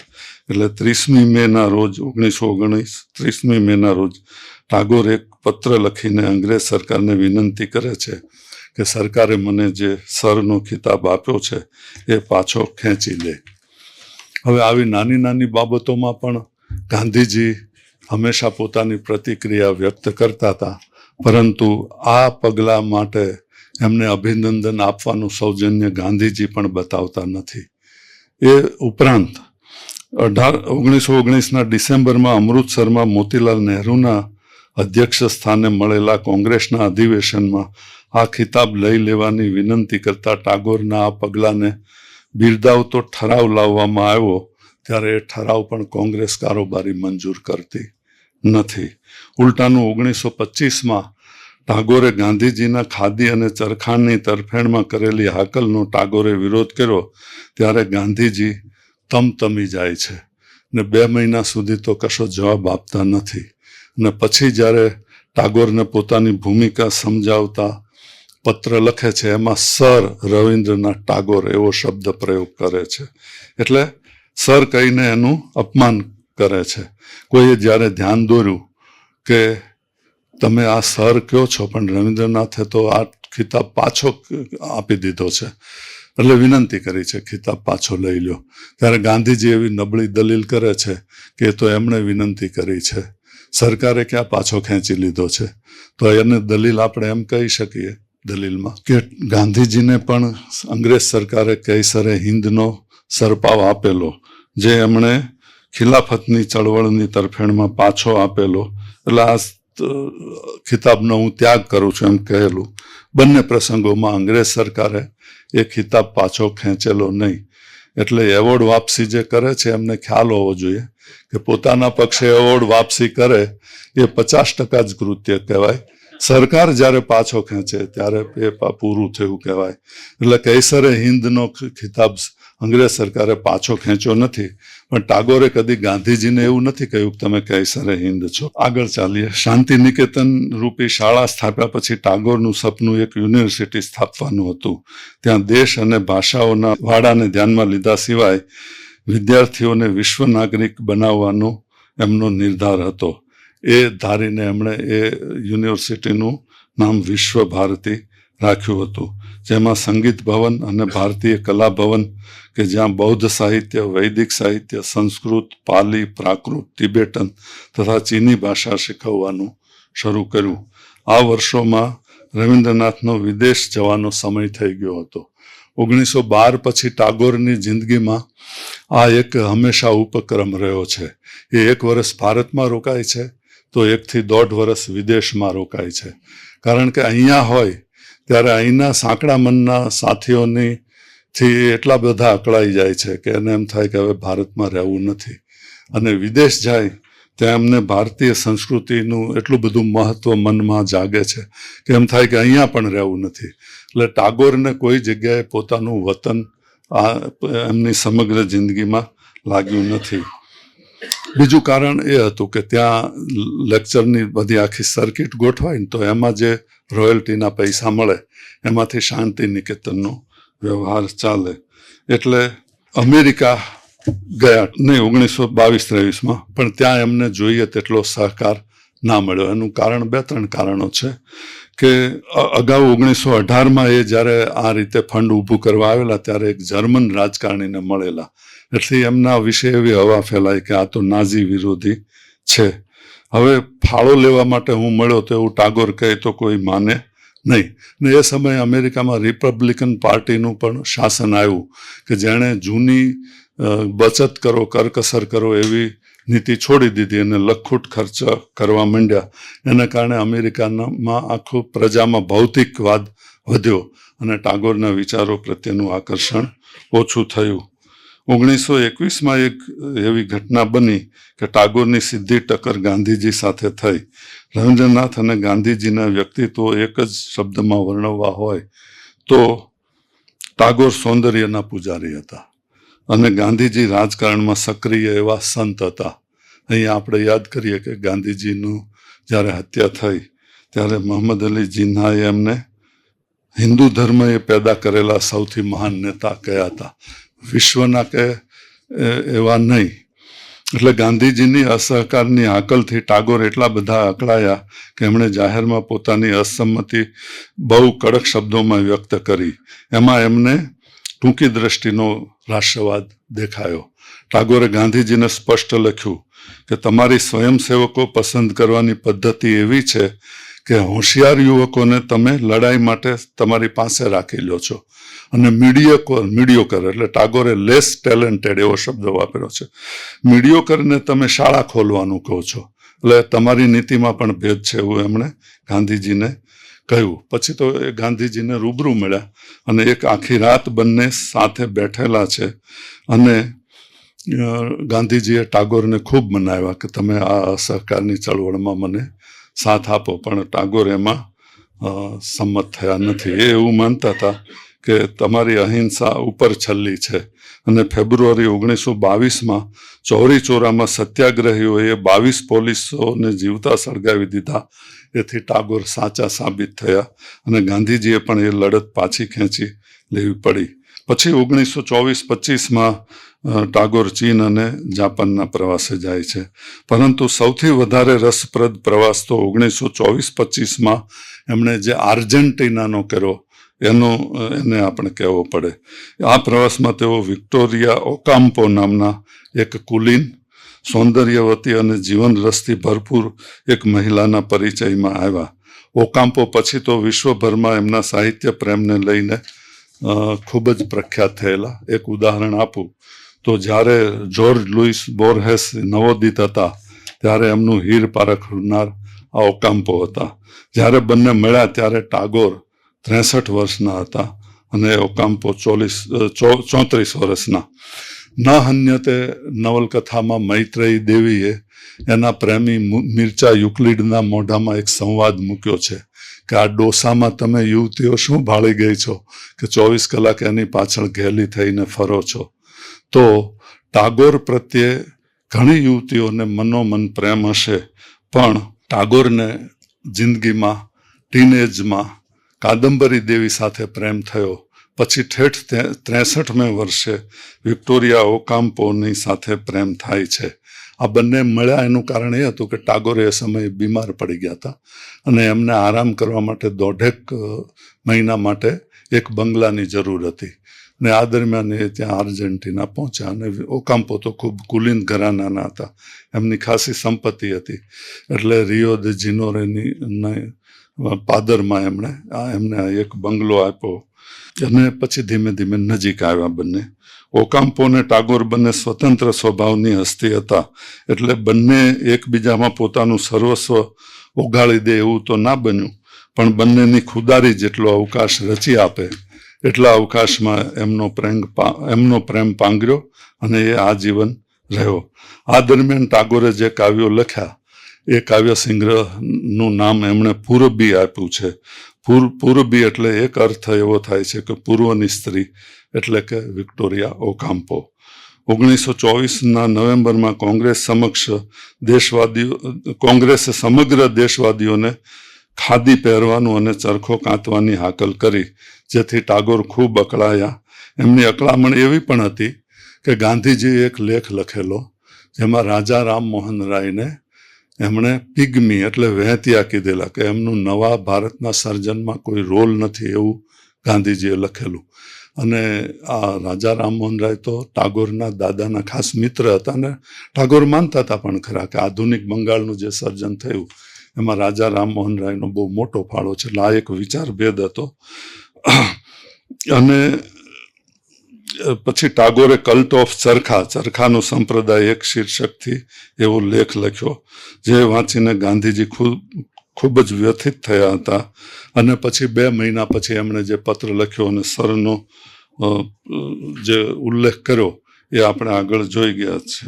એટલે 30મી મેના રોજ 1919 30મી મેના રોજ ટાગોર એક પત્ર લખીને અંગ્રેજ સરકારને વિનંતી કરે છે કે સરકારે મને જે સરનો ખિતાબ આપ્યો છે એ પાછો ખેંચી લે. હવે આવી નાની નાની બાબતોમાં પણ ગાંધીજી હંમેશા પોતાની પ્રતિક્રિયા વ્યક્ત કરતા હતા, પરંતુ આ પગલાં માટે એમને અભિનંદન આપવાનું સૌજન્ય ગાંધીજી પણ બતાવતા નથી. એ ઉપરાંત 1919ના ડિસેમ્બરમાં અમૃતસરમાં મોતીલાલ નહેરુના અધ્યક્ષ સ્થાને મળેલા કોંગ્રેસના અધિવેશનમાં આ ખિતાબ લઈ લેવાની વિનંતી કરતા ટાગોરના આ પગલાંને બિરદાવતો ઠરાવ લાવવામાં આવ્યો ત્યારે એ ઠરાવ પણ કોંગ્રેસ કારોબારી મંજૂર કરતી નથી. ઉલટાનું 1925માં ટાગોરે ગાંધીજીના ખાદી અને ચરખાની તરફેણમાં કરેલી હાકલનો ટાગોરે વિરોધ કર્યો ત્યારે ગાંધીજી તમતમી જાય છે ને 2 મહિના સુધી તો કશો જવાબ આપતા નથી. અને પછી જ્યારે ટાગોરને પોતાની ભૂમિકા સમજાવતા પત્ર લખે છે એમાં સર રવિન્દ્રનાથ ટાગોર એવો શબ્દ પ્રયોગ કરે છે. એટલે સર કહીને એનું અપમાન કરે છે. કોઈએ જ્યારે ધ્યાન દોર્યું કે તમે આ સર કહો છો પણ રવિન્દ્રનાથે તો આ ખિતાબ પાછો આપી દીધો છે, એટલે વિનંતી કરી છે ખિતાબ પાછો લઈ લ્યો. ત્યારે ગાંધીજી એવી નબળી દલીલ કરે છે કે એ તો એમણે વિનંતી કરી છે, સરકારે ક્યાં પાછો ખેંચી લીધો છે. તો એને દલીલ આપણે એમ કહી શકીએ દલીલમાં કે ગાંધીજીને પણ અંગ્રેજ સરકારે કૈસરે હિન્દનો સરપાવ આપેલો, જે એમણે ખિલાફતની ચળવળની તરફેણમાં પાછો આપેલો, એટલે આ ખિતાબનો હું ત્યાગ કરું છું એમ કહેલું. બંને પ્રસંગોમાં અંગ્રેજ સરકારે એ ખિતાબ પાછો ખેંચેલો નહીં. એટલે એવોર્ડ વાપસી જે કરે છે એમને ખ્યાલ હોવો જોઈએ કે પોતાના પક્ષે એવોર્ડ વાપસી કરે એ 50% જ કૃત્ય કહેવાય. સરકાર જ્યારે પાછો ખેંચે ત્યારે એ પૂરું થયું કહેવાય. એટલે કૈસરે હિન્દનો ખિતાબ અંગ્રેજ સરકારે પાછો ખેંચ્યો નથી, પણ ટાગોરે કદી ગાંધીજીને એવું નથી કહ્યું કે તમે કૈસરે હિન્દ છો. આગળ ચાલીએ. શાંતિ નિકેતન રૂપી શાળા સ્થાપ્યા પછી ટાગોરનું સપનું એક યુનિવર્સિટી સ્થાપવાનું હતું. ત્યાં દેશ અને ભાષાઓના વાડાને ધ્યાનમાં લીધા સિવાય વિદ્યાર્થીઓને વિશ્વ નાગરિક બનાવવાનો એમનો નિર્ધાર હતો. એ ધારીને એમણે એ યુનિવર્સિટીનું નામ વિશ્વ ભારતી રાખ્યું હતું, જેમાં સંગીત ભવન અને ભારતીય કલા ભવન કે જ્યાં બૌદ્ધ સાહિત્ય, વૈદિક સાહિત્ય, સંસ્કૃત, પાલી, પ્રાકૃત, તિબેટન તથા ચીની ભાષા શીખવવાનું શરૂ કર્યું. આ વર્ષોમાં રવિન્દ્રનાથનો વિદેશ જવાનો સમય થઈ ગયો હતો. 1912 પછી ટાગોરની જિંદગીમાં આ એક હંમેશા ઉપક્રમ રહ્યો છે. એ 1 વર્ષ ભારતમાં રોકાય છે તો 1 થી 1.5 વર્ષ વિદેશમાં રોકાય છે. કારણ કે અહીંયા હોય ત્યારે અહીંના સાંકડા મનના સાથીઓની થી એટલા બધા અકળાઈ જાય છે કે એને એમ થાય કે હવે ભારતમાં રહેવું નથી, અને વિદેશ જાય ત્યાં એમને ભારતીય સંસ્કૃતિનું એટલું બધું મહત્વ મનમાં જાગે છે કે એમ થાય કે અહીંયા પણ રહેવું નથી. એટલે ટાગોરને કોઈ જગ્યાએ પોતાનું વતન એમની સમગ્ર જિંદગીમાં લાગ્યું નથી. બીજું કારણ એ હતું કે ત્યાં લેક્ચરની બધી આખી સર્કિટ ગોઠવાય ને તો એમાં જે રોયલ્ટીના પૈસા મળે એમાંથી શાંતિ નિકેતનનો વ્યવહાર ચાલે. એટલે અમેરિકા ગયા નહીં 1922-23માં, પણ ત્યાં એમને જોઈએ તેટલો સહકાર ના મળ્યો. એનું કારણ 2-3 કારણો છે કે અગાઉ 1918માં એ જ્યારે આ રીતે ફંડ ઊભું કરવા આવેલા ત્યારે એક જર્મન રાજકારણીને મળેલા, એટલે એમના વિશે એવી હવા ફેલાઈ કે આ તો નાઝી વિરોધી છે. હવે ફાળો લેવા માટે હું મળ્યો તો એવું ટાગોર કહે તો કોઈ માને નહીં. ને એ સમયે અમેરિકામાં રિપબ્લિકન પાર્ટીનું પણ શાસન આવ્યું કે જેણે જૂની બચત કરો, કરકસર કરો એવી નીતિ છોડી દીધી અને લખૂટ ખર્ચ કરવા માંડ્યા. એના કારણે અમેરિકામાં આખું પ્રજામાં ભૌતિકવાદ વધ્યો અને ટાગોરના વિચારો પ્રત્યેનું આકર્ષણ ઓછું થયું. 1921માં એક એવી ઘટના બની કે ટાગોરની સીધી ટક્કર ગાંધીજી સાથે થઈ. રવિન્દ્રનાથ અને ગાંધીજીના વ્યક્તિત્વ એક જ શબ્દમાં વર્ણવવા હોય તો ટાગોર સૌંદર્યના પૂજારી હતા અને ગાંધીજી રાજકારણમાં સક્રિય એવા સંત હતા. અહીંયા આપણે યાદ કરીએ કે ગાંધીજીનું જ્યારે હત્યા થઈ ત્યારે મોહમ્મદ અલી જીન્નાએ એમને હિન્દુ ધર્મએ પેદા કરેલા સૌથી મહાન નેતા કયા હતા, વિશ્વના કે એવા નહીં. એટલે ગાંધીજીની અસહકારની હાકલથી ટાગોર એટલા બધા અકળાયા કે એમણે જાહેરમાં પોતાની અસંમતિ બહુ કડક શબ્દોમાં વ્યક્ત કરી. એમાં એમને ટૂંકી દ્રષ્ટિનો રાષ્ટ્રવાદ દેખાયો. ટાગોરે ગાંધીજીને સ્પષ્ટ લખ્યું કે તમારી સ્વયંસેવકો પસંદ કરવાની પદ્ધતિ એવી છે કે હોશિયાર યુવકોને તમે લડાઈ માટે તમારી પાસે રાખી લો છો અને મીડિયોકર એટલે ટાગોરે લેસ ટેલેન્ટેડ એવો શબ્દ વાપર્યો છે, મીડિયોકરને તમે શાળા ખોલવાનું કહો છો. એટલે તમારી નીતિમાં પણ ભેદ છે એવું એમણે ગાંધીજીને કહ્યું. પછી તો એ ગાંધીજીને રૂબરૂ મળ્યા અને એક આખી રાત બંને સાથે બેઠેલા છે અને ગાંધીજીએ ટાગોરને ખૂબ મનાવ્યા કે તમે આ અસહકારની ચળવળમાં મને સાથ આપો, પણ ટાગોર એમાં સંમત થયા નથી. એ એવું માનતા હતા કે તમારી અહિંસા ઉપર છલ્લી છે. અને ફેબ્રુઆરી 1922માં ચૌરી ચોરામાં સત્યાગ્રહીઓએ 22 પોલીસોને જીવતા સળગાવી દીધા. એથી ટાગોર સાચા સાબિત થયા અને ગાંધીજીએ પણ એ લડત પાછી ખેંચી લેવી પડી. પછી 1924-25માં ટાગોર ચીન અને જાપાનના પ્રવાસે જાય છે. પરંતુ સૌથી વધારે રસપ્રદ પ્રવાસ તો 1924-25માં એમણે જે આર્જેન્ટિનાનો કર્યો એને આપણે કહેવો પડે. આ પ્રવાસમાં તેઓ વિક્ટોરિયા ઓકામ્પો નામના એક કુલીન, સૌંદર્યવતી અને જીવન રસથી ભરપૂર એક મહિલાના પરિચયમાં આવ્યા. ઓકામ્પો પછી તો વિશ્વભરમાં એમના સાહિત્ય પ્રેમને લઈને ખૂબ જ પ્રખ્યાત થયેલા. એક ઉદાહરણ આપું તો જ્યારે જ્યોર્જ લુઈસ બોર્હેસ નવોદિત હતા ત્યારે એમનું હીર પારખનાર આ ઓકામ્પો હતા. જ્યારે બંને મળ્યા ત્યારે ટાગોર 63 વર્ષના હતા અને ઓકામ્પો 34 વર્ષના. ન હન્યતે નવલકથામાં મૈત્રેયી દેવીએ એના પ્રેમી મિર્ચા યુક્લિડના મોઢામાં એક સંવાદ મૂક્યો છે કે આ ડોસામાં તમે યુવતીઓ શું ભાળી ગઈ છો કે 24 કલાક એની પાછળ ઘેલી થઈને ફરો છો. તો ટાગોર પ્રત્યે ઘણી યુવતીઓને મનોમન પ્રેમ હશે, પણ ટાગોરને જિંદગીમાં ટીનેજમાં કાદંબરી દેવી સાથે પ્રેમ થયો. પછી ઠેઠ 63 વર્ષે વિક્ટોરિયા ઓકામ્પોની સાથે પ્રેમ થાય છે. આ બંને મળ્યા એનું કારણ એ હતું કે ટાગોર એ સમયે બીમાર પડી ગયા હતા અને એમને આરામ કરવા માટે 1.5 મહિના માટે એક બંગલાની જરૂર હતી. ને આ દરમિયાન એ ત્યાં આર્જેન્ટિના પહોંચ્યા અને ઓકામ્પો તો ખૂબ કુલીન ઘરાનાના હતા, એમની ખાસી સંપત્તિ હતી, એટલે રિયો દે જીનોરેની પાદરમાં એમને એક બંગલો આપ્યો અને પછી ધીમે ધીમે નજીક આવ્યા બંને. ઓકામ્પો અને ટાગોર બંને સ્વતંત્ર સ્વભાવની હસ્તી હતા, એટલે બંને એકબીજામાં પોતાનું સર્વસ્વ ઓગાળી દે એવું તો ના બન્યું, પણ બંનેની ખુદારી જેટલો અવકાશ રચી આપે એટલા અવકાશમાં એમનો પ્રેમ પાંગર્યો અને એ આજીવન રહ્યો. આ દરમિયાન ટાગોરે જે કાવ્યો લખ્યા એ કાવ્ય સંગ્રહનું નામ એમણે પૂરબી આપ્યું છે. પૂરબી એટલે એક અર્થ એવો થાય છે કે પૂર્વની સ્ત્રી, એટલે કે વિક્ટોરિયા ઓકામ્પો. 1924ના નવેમ્બરમાં કોંગ્રેસે સમગ્ર દેશવાદીઓને ખાદી પહેરવાનું અને ચરખો કાંતવાની હાકલ કરી, જેથી ટાગોર ખૂબ અકળાયા. એમની અકળામણ એવી પણ હતી કે ગાંધીજીએ એક લેખ લખેલો જેમાં રાજા રામમોહન રાયને એમણે પિગ્મી એટલે વહેતિયા કીધેલા, કે એમનું નવા ભારતના સર્જનમાં કોઈ રોલ નથી એવું ગાંધીજીએ લખેલું. અને આ રાજા રામમોહન રાય તો ટાગોરના દાદાના ખાસ મિત્ર હતા અને ટાગોર માનતા હતા પણ ખરા કે આધુનિક બંગાળનું જે સર્જન થયું એમાં રાજા રામમોહન રાયનો બહુ મોટો ફાળો છે. એટલે આ એક વિચારભેદ હતો. અને પછી ટાગોરે કલ્ટ ઓફ ચરખાનો સંપ્રદાય એક શીર્ષકથી એવો લેખ લખ્યો જે વાંચીને ગાંધીજી ખૂબ જ વ્યથિત થયા હતા. અને પછી 2 મહિના પછી એમણે જે પત્ર લખ્યો અને સરનો જે ઉલ્લેખ કર્યો એ આપણે આગળ જોઈ ગયા છે.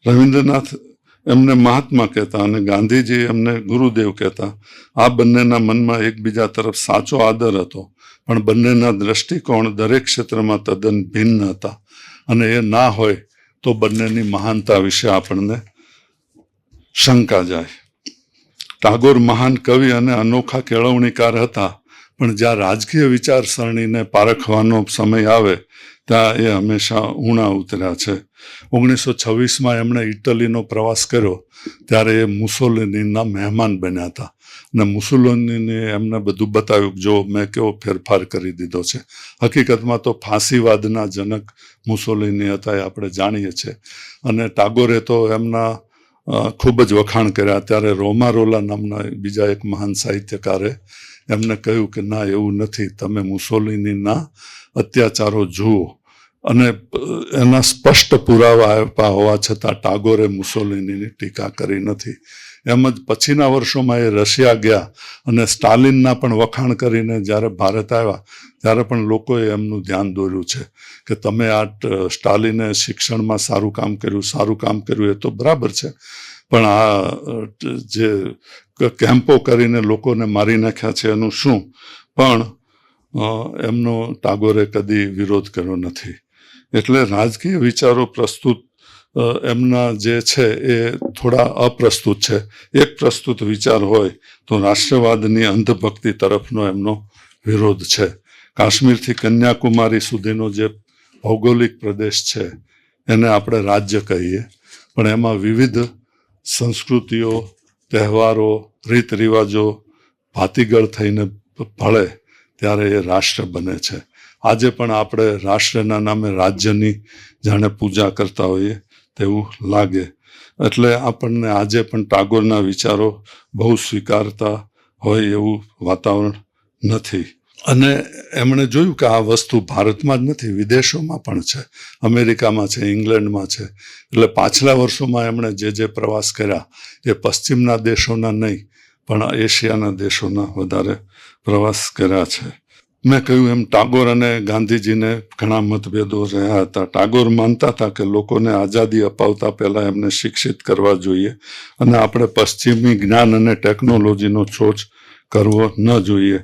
રવિન્દ્રનાથ એમને મહાત્મા કહેતા અને ગાંધીજી એમને ગુરુદેવ કહેતા. આ બંનેના મનમાં એકબીજા તરફ સાચો આદર હતો, પણ બંનેના દ્રષ્ટિકોણ દરેક ક્ષેત્રમાં તદ્દન ભિન્ન હતા અને એ ના હોય તો બંનેની મહાનતા વિશે આપણને શંકા જાય. ટાગોર મહાન કવિ અને અનોખા કેળવણીકાર હતા, પણ જ્યાં રાજકીય વિચારસરણીને પારખવાનો સમય આવે ત્યાં એ હંમેશા ઊણા ઉતર્યા છે. 1926માં એમણે ઇટલીનો પ્રવાસ કર્યો ત્યારે એ મુસોલિનીના મહેમાન બન્યા હતા અને મુસોલિનીને એમને બધું બતાવ્યું, જો મેં કેવો ફેરફાર કરી દીધો છે. હકીકતમાં તો ફાંસીવાદના જનક મુસોલિની હતા એ આપણે જાણીએ છીએ. અને ટાગોરે તો એમના ખૂબ જ વખાણ કર્યા. ત્યારે રોમારોલા નામના બીજા એક મહાન સાહિત્યકારે એમને કહ્યું કે ના, એવું નથી, તમે મુસોલિનીના અત્યાચારો જુઓ. અને એના સ્પષ્ટ પુરાવા આપ્યા હોવા છતાં ટાગોરે મુસોલિનીની ટીકા કરી નથી. એમ જ પછીના વર્ષોમાં એ રશિયા ગયા અને સ્ટાલિનના પણ વખાણ કરીને જ્યારે ભારત આવ્યા ત્યારે પણ લોકોએ એમનું ધ્યાન દોર્યું છે કે તમે આ સ્ટાલિને શિક્ષણમાં સારું કામ કર્યું એ તો બરાબર છે, પણ આ જે કેમ્પો કરીને લોકોને મારી નાખ્યા છે એનું શું? પણ એમનો ટાગોરે કદી વિરોધ કર્યો નથી. એટલે રાજકીય વિચારો પ્રસ્તુત એમના જે છે એ થોડા અપ્રસ્તુત છે. એક પ્રસ્તુત વિચાર હોય તો રાષ્ટ્રવાદની અંધભક્તિ તરફનો એમનો વિરોધ છે. કાશ્મીરથી કન્યાકુમારી સુધીનો જે ભૌગોલિક પ્રદેશ છે એને આપણે રાજ્ય કહીએ, પણ એમાં વિવિધ સંસ્કૃતિઓ, તહેવારો, રીત રિવાજો ભાતીગળ થઈને ભળે ત્યારે એ રાષ્ટ્ર બને છે. આજે પણ આપણે રાષ્ટ્રના નામે રાજ્યની જાણે પૂજા કરતા હોઈએ તેવું લાગે. એટલે આપણને આજે પણ ટાગોરના વિચારો બહુ સ્વીકારતા હોય એવું વાતાવરણ નથી. અને એમણે જોયું કે આ વસ્તુ ભારતમાં જ નથી, વિદેશોમાં પણ છે, અમેરિકામાં છે, ઇંગ્લેન્ડમાં છે. એટલે પાછલા વર્ષોમાં એમણે જે પ્રવાસ કર્યા એ પશ્ચિમના દેશોના નહીં પણ એશિયાના દેશોના વધારે પ્રવાસ કર્યા છે. મેં કહ્યું એમ ટાગોર અને ગાંધીજીને ઘણા મતભેદો રહ્યા હતા. ટાગોર માનતા હતા કે લોકોને આઝાદી અપાવતા પહેલા એમને શિક્ષિત કરવા જોઈએ અને આપણે પશ્ચિમી જ્ઞાન અને ટેકનોલોજીનો છોછ કરવો ન જોઈએ.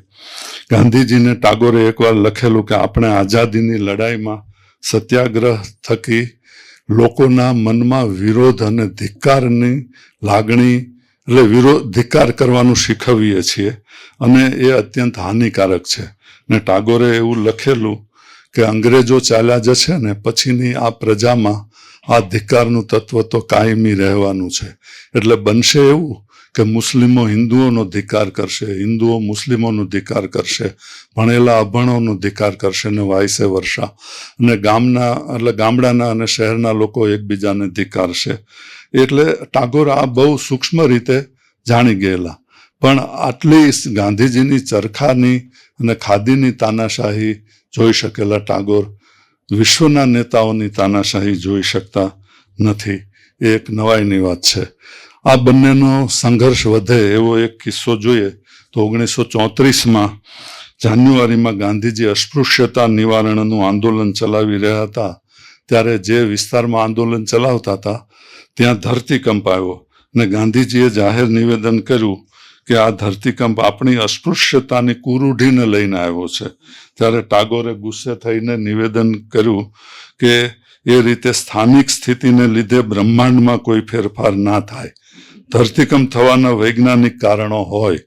ગાંધીજીને ટાગોરે એકવાર લખેલું કે આપણે આઝાદીની લડાઈમાં સત્યાગ્રહ થકી લોકોના મનમાં વિરોધ અને ધિક્કારની લાગણી એટલે ધિક્કાર કરવાનું શીખવીએ છીએ અને એ અત્યંત હાનિકારક છે. ને ટાગોરે એવું લખેલું કે અંગ્રેજો ચાલ્યા જશે ને પછીની આ પ્રજામાં આ ધિક્કારનું તત્વ તો કાયમી રહેવાનું છે. એટલે બનશે એવું કે મુસ્લિમો હિન્દુઓનો ધિક્કાર કરશે, હિન્દુઓ મુસ્લિમોનો ધિક્કાર કરશે, ભણેલા અભણોનો ધિક્કાર કરશે ને વાયસે વર્ષા, અને ગામડાના અને શહેરના લોકો એકબીજાને ધિક્કારશે. એટલે ટાગોર આ બહુ સૂક્ષ્મ રીતે જાણી ગયેલા. પણ આટલી ગાંધીજીની ચરખાની અને ખાદીની તાનાશાહી જોઈ શકેલા ટાગોર વિશ્વના નેતાઓની તાનાશાહી જોઈ શકતા નથી. એ એક નવાઈની વાત છે. આ બંનેનો સંઘર્ષ વધે એવો એક કિસ્સો જોઈએ તો 1934માં જાન્યુઆરીમાં ગાંધીજી અસ્પૃશ્યતા નિવારણનું આંદોલન ચલાવી રહ્યા હતા. ત્યારે જે વિસ્તારમાં આંદોલન ચલાવતા હતા ત્યાં ધરતીકંપ આવ્યો ને ગાંધીજીએ જાહેર નિવેદન કર્યું કે આ ધરતીકંપ આપણી અસ્પૃશ્યતાની કુરૂઢીને લઈને આવ્યો છે. ત્યારે ટાગોરે ગુસ્સે થઈને નિવેદન કર્યું કે એ રીતે સ્થાનિક સ્થિતિને લીધે બ્રહ્માંડમાં કોઈ ફેરફાર ના થાય, ધરતીકંપ થવાના વૈજ્ઞાનિક કારણો હોય.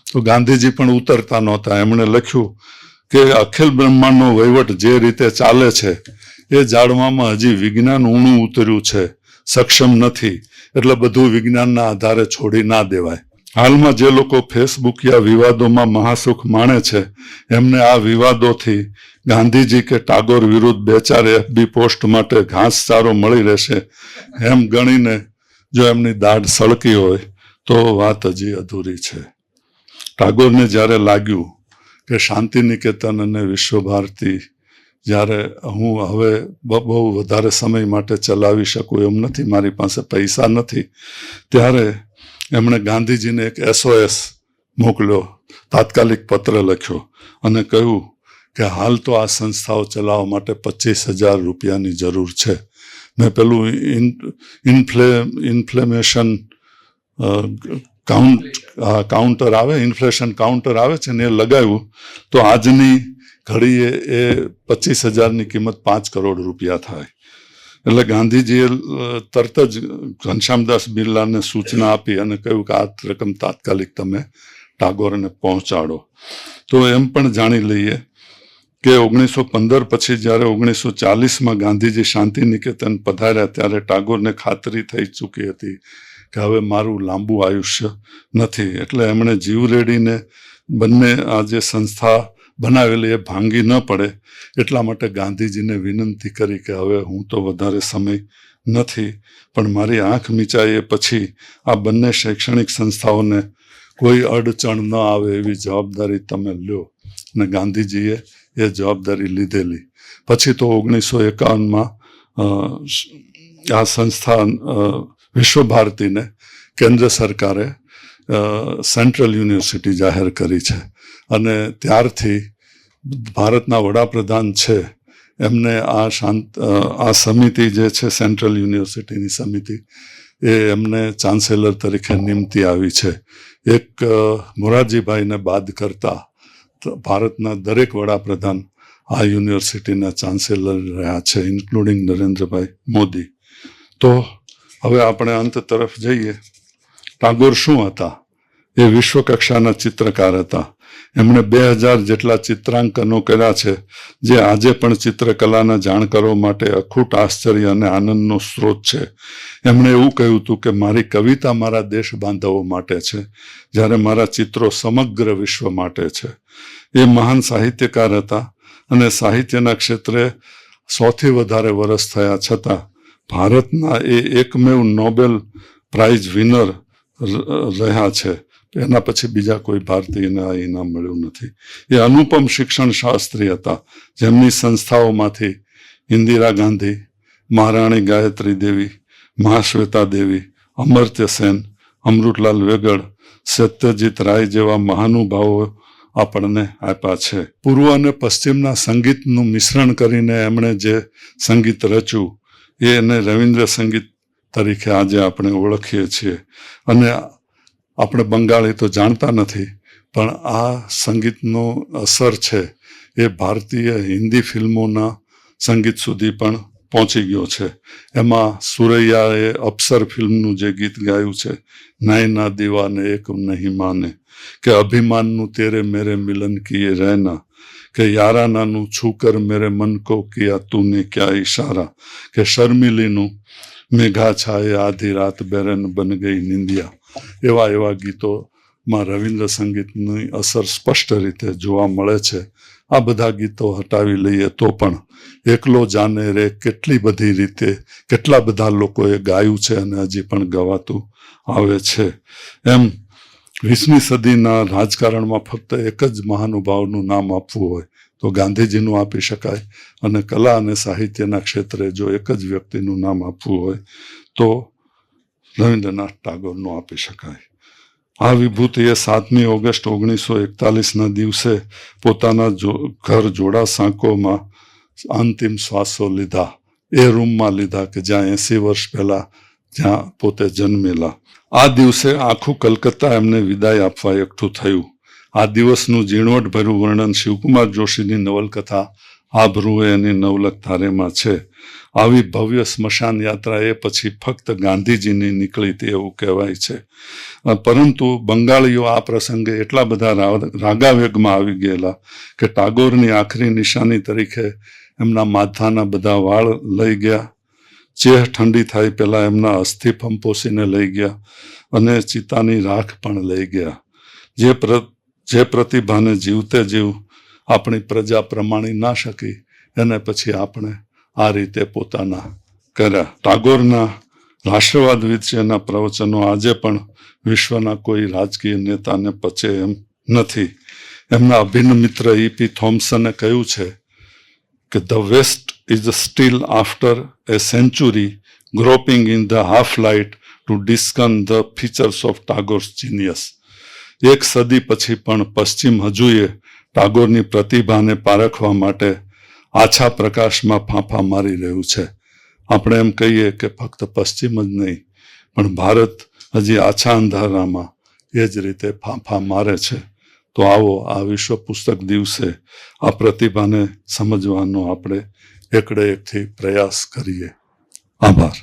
તો ગાંધીજી પણ ઉતરતા નહોતા. એમણે લખ્યું કે અખિલ બ્રહ્માંડનો વહીવટ જે રીતે ચાલે છે એ જાણવામાં હજી વિજ્ઞાન ઊણું ઉતર્યું છે, સક્ષમ નથી, એટલે બધું વિજ્ઞાનના આધારે છોડી ના દેવાય. હાલમાં જે લોકો ફેસબુકિયા વિવાદોમાં મહાસુખ માણે છે એમને આ વિવાદોથી ગાંધીજી કે ટાગોર વિરુદ્ધ 2-4 FB પોસ્ટ માટે ઘાસચારો મળી રહેશે એમ ગણીને જો એમની દાઢ સળકી હોય તો વાત હજી અધૂરી છે. ટાગોરને જ્યારે લાગ્યું કે શાંતિ નિકેતન અને વિશ્વ ભારતી જ્યારે હું હવે બહુ વધારે સમય માટે ચલાવી શકું એમ નથી, મારી પાસે પૈસા નથી, ત્યારે એમણે ગાંધીજીને એક SOS મોકલ્યો, તાત્કાલિક પત્ર લખ્યો અને કહ્યું કે હાલ તો આ સંસ્થાઓ ચલાવવા માટે 25,000 રૂપિયાની જરૂર છે. મેં પેલું ઇન્ફ્લેમેશન કાઉન્ટર આવે, ઇન્ફ્લેશન કાઉન્ટર આવે છે ને એ લગાવ્યું તો આજની ઘડીએ એ 25,000ની કિંમત 5 કરોડ રૂપિયા થાય. એટલે ગાંધીજીએ તરત જ ઘનશ્યામદાસ બિરલાને સૂચના આપી અને કહ્યું કે આ રકમ તાત્કાલિક તમે ટાગોરને પહોંચાડો. તો એમ પણ જાણી લઈએ કે 1915 પછી જ્યારે 1940માં ગાંધીજી શાંતિ નિકેતન પધાર્યા ત્યારે ટાગોરને ખાતરી થઈ ચૂકી હતી કે હવે મારું લાંબુ આયુષ્ય નથી. એટલે એમણે જીવ રેડીને બંને આ જે સંસ્થા બનાવેલી એ ભાંગી ન પડે એટલા માટે ગાંધીજીને વિનંતી કરી કે હવે હું તો વધારે સમય નથી, પણ મારી આંખ મીચાય એ પછી આ બંને શૈક્ષણિક સંસ્થાઓને કોઈ અડચણ ન આવે એવી જવાબદારી તમે લ્યો. અને ગાંધીજીએ એ જવાબદારી લીધેલી. પછી તો 1951માં આ સંસ્થા વિશ્વ ભારતીને કેન્દ્ર સરકારે સેન્ટ્રલ યુનિવર્સિટી જાહેર કરી છે અને ત્યારથી ભારતના વડાપ્રધાન છે એમને આ સમિતિ જે છે સેન્ટ્રલ યુનિવર્સિટીની સમિતિ એ એમને ચાન્સેલર તરીકે નિમતી આવી છે. એક મોરારજીભાઈને બાદ કરતા ભારતના દરેક વડાપ્રધાન આ યુનિવર્સિટીના ચાન્સેલર રહ્યા છે, ઇન્ક્લુડિંગ નરેન્દ્રભાઈ મોદી. તો હવે આપણે અંત તરફ જઈએ. ટાગોર શું હતા? એ વિશ્વ કક્ષાના ચિત્રકાર હતા. એમણે 2000 જેટલા ચિત્રાંકનો કર્યા છે જે આજે પણ ચિત્રકલાના જાણકારો માટે અખૂટ આશ્ચર્ય અને આનંદનો સ્ત્રોત છે. એમણે એવું કહ્યું હતું કે મારી કવિતા મારા દેશ બાંધવો માટે છે, જ્યારે મારા ચિત્રો સમગ્ર વિશ્વ માટે છે. એ મહાન સાહિત્યકાર હતા અને સાહિત્યના ક્ષેત્રે સૌથી વધારે વર્ષ થયા છતાં ભારતના એ એકમેવ નોબેલ પ્રાઇઝ વિનર રહ્યા છે. એના પછી બીજા કોઈ ભારતીયને આ ઇનામ મળ્યું નથી. એ અનુપમ શિક્ષણ શાસ્ત્રી હતા જેમની સંસ્થાઓમાંથી ઇન્દિરા ગાંધી, મહારાણી ગાયત્રી દેવી, મહાશ્વેતા દેવી, અમર્ત્ય સેન, અમૃતલાલ વેગડ, સત્યજીત રાય જેવા મહાનુભાવો આપણને આપ્યા છે. પૂર્વ અને પશ્ચિમના સંગીતનું મિશ્રણ કરીને એમણે જે સંગીત રચ્યું એને રવિન્દ્ર સંગીત તરીકે આજે આપણે ઓળખીએ છીએ. અને આપણે બંગાળી તો જાણતા નથી, પણ આ સંગીતનો અસર છે એ ભારતીય હિન્દી ફિલ્મોના સંગીત સુધી પણ પહોંચી ગયો છે. એમાં સુરૈયાએ અપ્સર ફિલ્મનું જે ગીત ગાયું છે, નાયના દીવાને એક નહીં માને, કે અભિમાનનું તેરે મેરે મિલન કિએ રહેના, કે યારાનાનું છૂકર મેરે મન કો કિયા તૂને ક્યા ઇશારા, કે શર્મિલીનું મેઘા છાયે આધી રાત બેરન બન ગઈ નિંદિયા. એવા ગીતોમાં રવિન્દ્ર સંગીતની અસર સ્પષ્ટ રીતે જોવા મળે છે. આ બધા ગીતો હટાવી લઈએ તો પણ એકલો જાને રે કેટલી બધી રીતે કેટલા બધા લોકોએ ગાયું છે અને હજી પણ ગવાતું આવે છે. એમ 20મી સદીના રાજકારણમાં ફક્ત એક જ મહાનુભાવનું નામ આપવું હોય તો ગાંધીજીનું આપી શકાય, અને કલા અને સાહિત્યના ક્ષેત્રે જો એક જ વ્યક્તિનું નામ આપવું હોય તો રવિન્દ્રનાથ ટાગોરનું આપી શકાય. આ વિભૂતિએ 7મી ઓગસ્ટ 1941ના દિવસે પોતાના ઘર જોડાસાંકોમાં અંતિમ શ્વાસો લીધા. એ રૂમમાં લીધા કે જ્યાં 80 વર્ષ પહેલા જ્યાં પોતે જન્મેલા. આ દિવસે આખું કલકત્તા એમને વિદાય આપવા એકઠું થયું. આ દિવસનું ઝીણવટભર્યું વર્ણન શિવકુમાર જોશીની નવલકથા આભરૂએ એની નવલક ધારેમાં છે. આવી ભવ્ય સ્મશાન યાત્રા એ પછી ફક્ત ગાંધીજીની નીકળી હતી એવું કહેવાય છે. પરંતુ બંગાળીઓ આ પ્રસંગે એટલા બધા રાગાવેગમાં આવી ગયેલા કે ટાગોરની આખરી નિશાની તરીકે એમના માથાના બધા વાળ લઈ ગયા, ચેહ ઠંડી થાય પહેલાં એમના અસ્થિ ફંપોસીને લઈ ગયા અને ચિતાની રાખ પણ લઈ ગયા. જે પ્રતિભાને જીવતે જીવ આપણી પ્રજા પ્રમાણી ના શકી એને પછી આપણે આ રીતે પોતાના કર્યા. ટાગોરના રાષ્ટ્રવાદ વિશેના પ્રવચનો આજે પણ વિશ્વના કોઈ રાજકીય નેતાને પચે એમ નથી. એમના અભિન્ન મિત્ર E.P. થોમ્સને કહ્યું છે કે the West is still after a century groping in the half light to discern the features of Tagore's genius. એક સદી પછી પણ પશ્ચિમ હજુએ ટાગોરની પ્રતિભાને પારખવા માટે આછા પ્રકાશમાં ફાંફા મારી રહ્યું છે. આપણે એમ કહીએ કે ફક્ત પશ્ચિમ જ નહીં પણ ભારત હજી આછા અંધારામાં એ જ રીતે ફાંફા મારે છે. તો આવો આ વિશ્વ પુસ્તક દિવસે આ પ્રતિભાને સમજવાનો આપણે એકડે એકથી પ્રયાસ કરીએ. આભાર.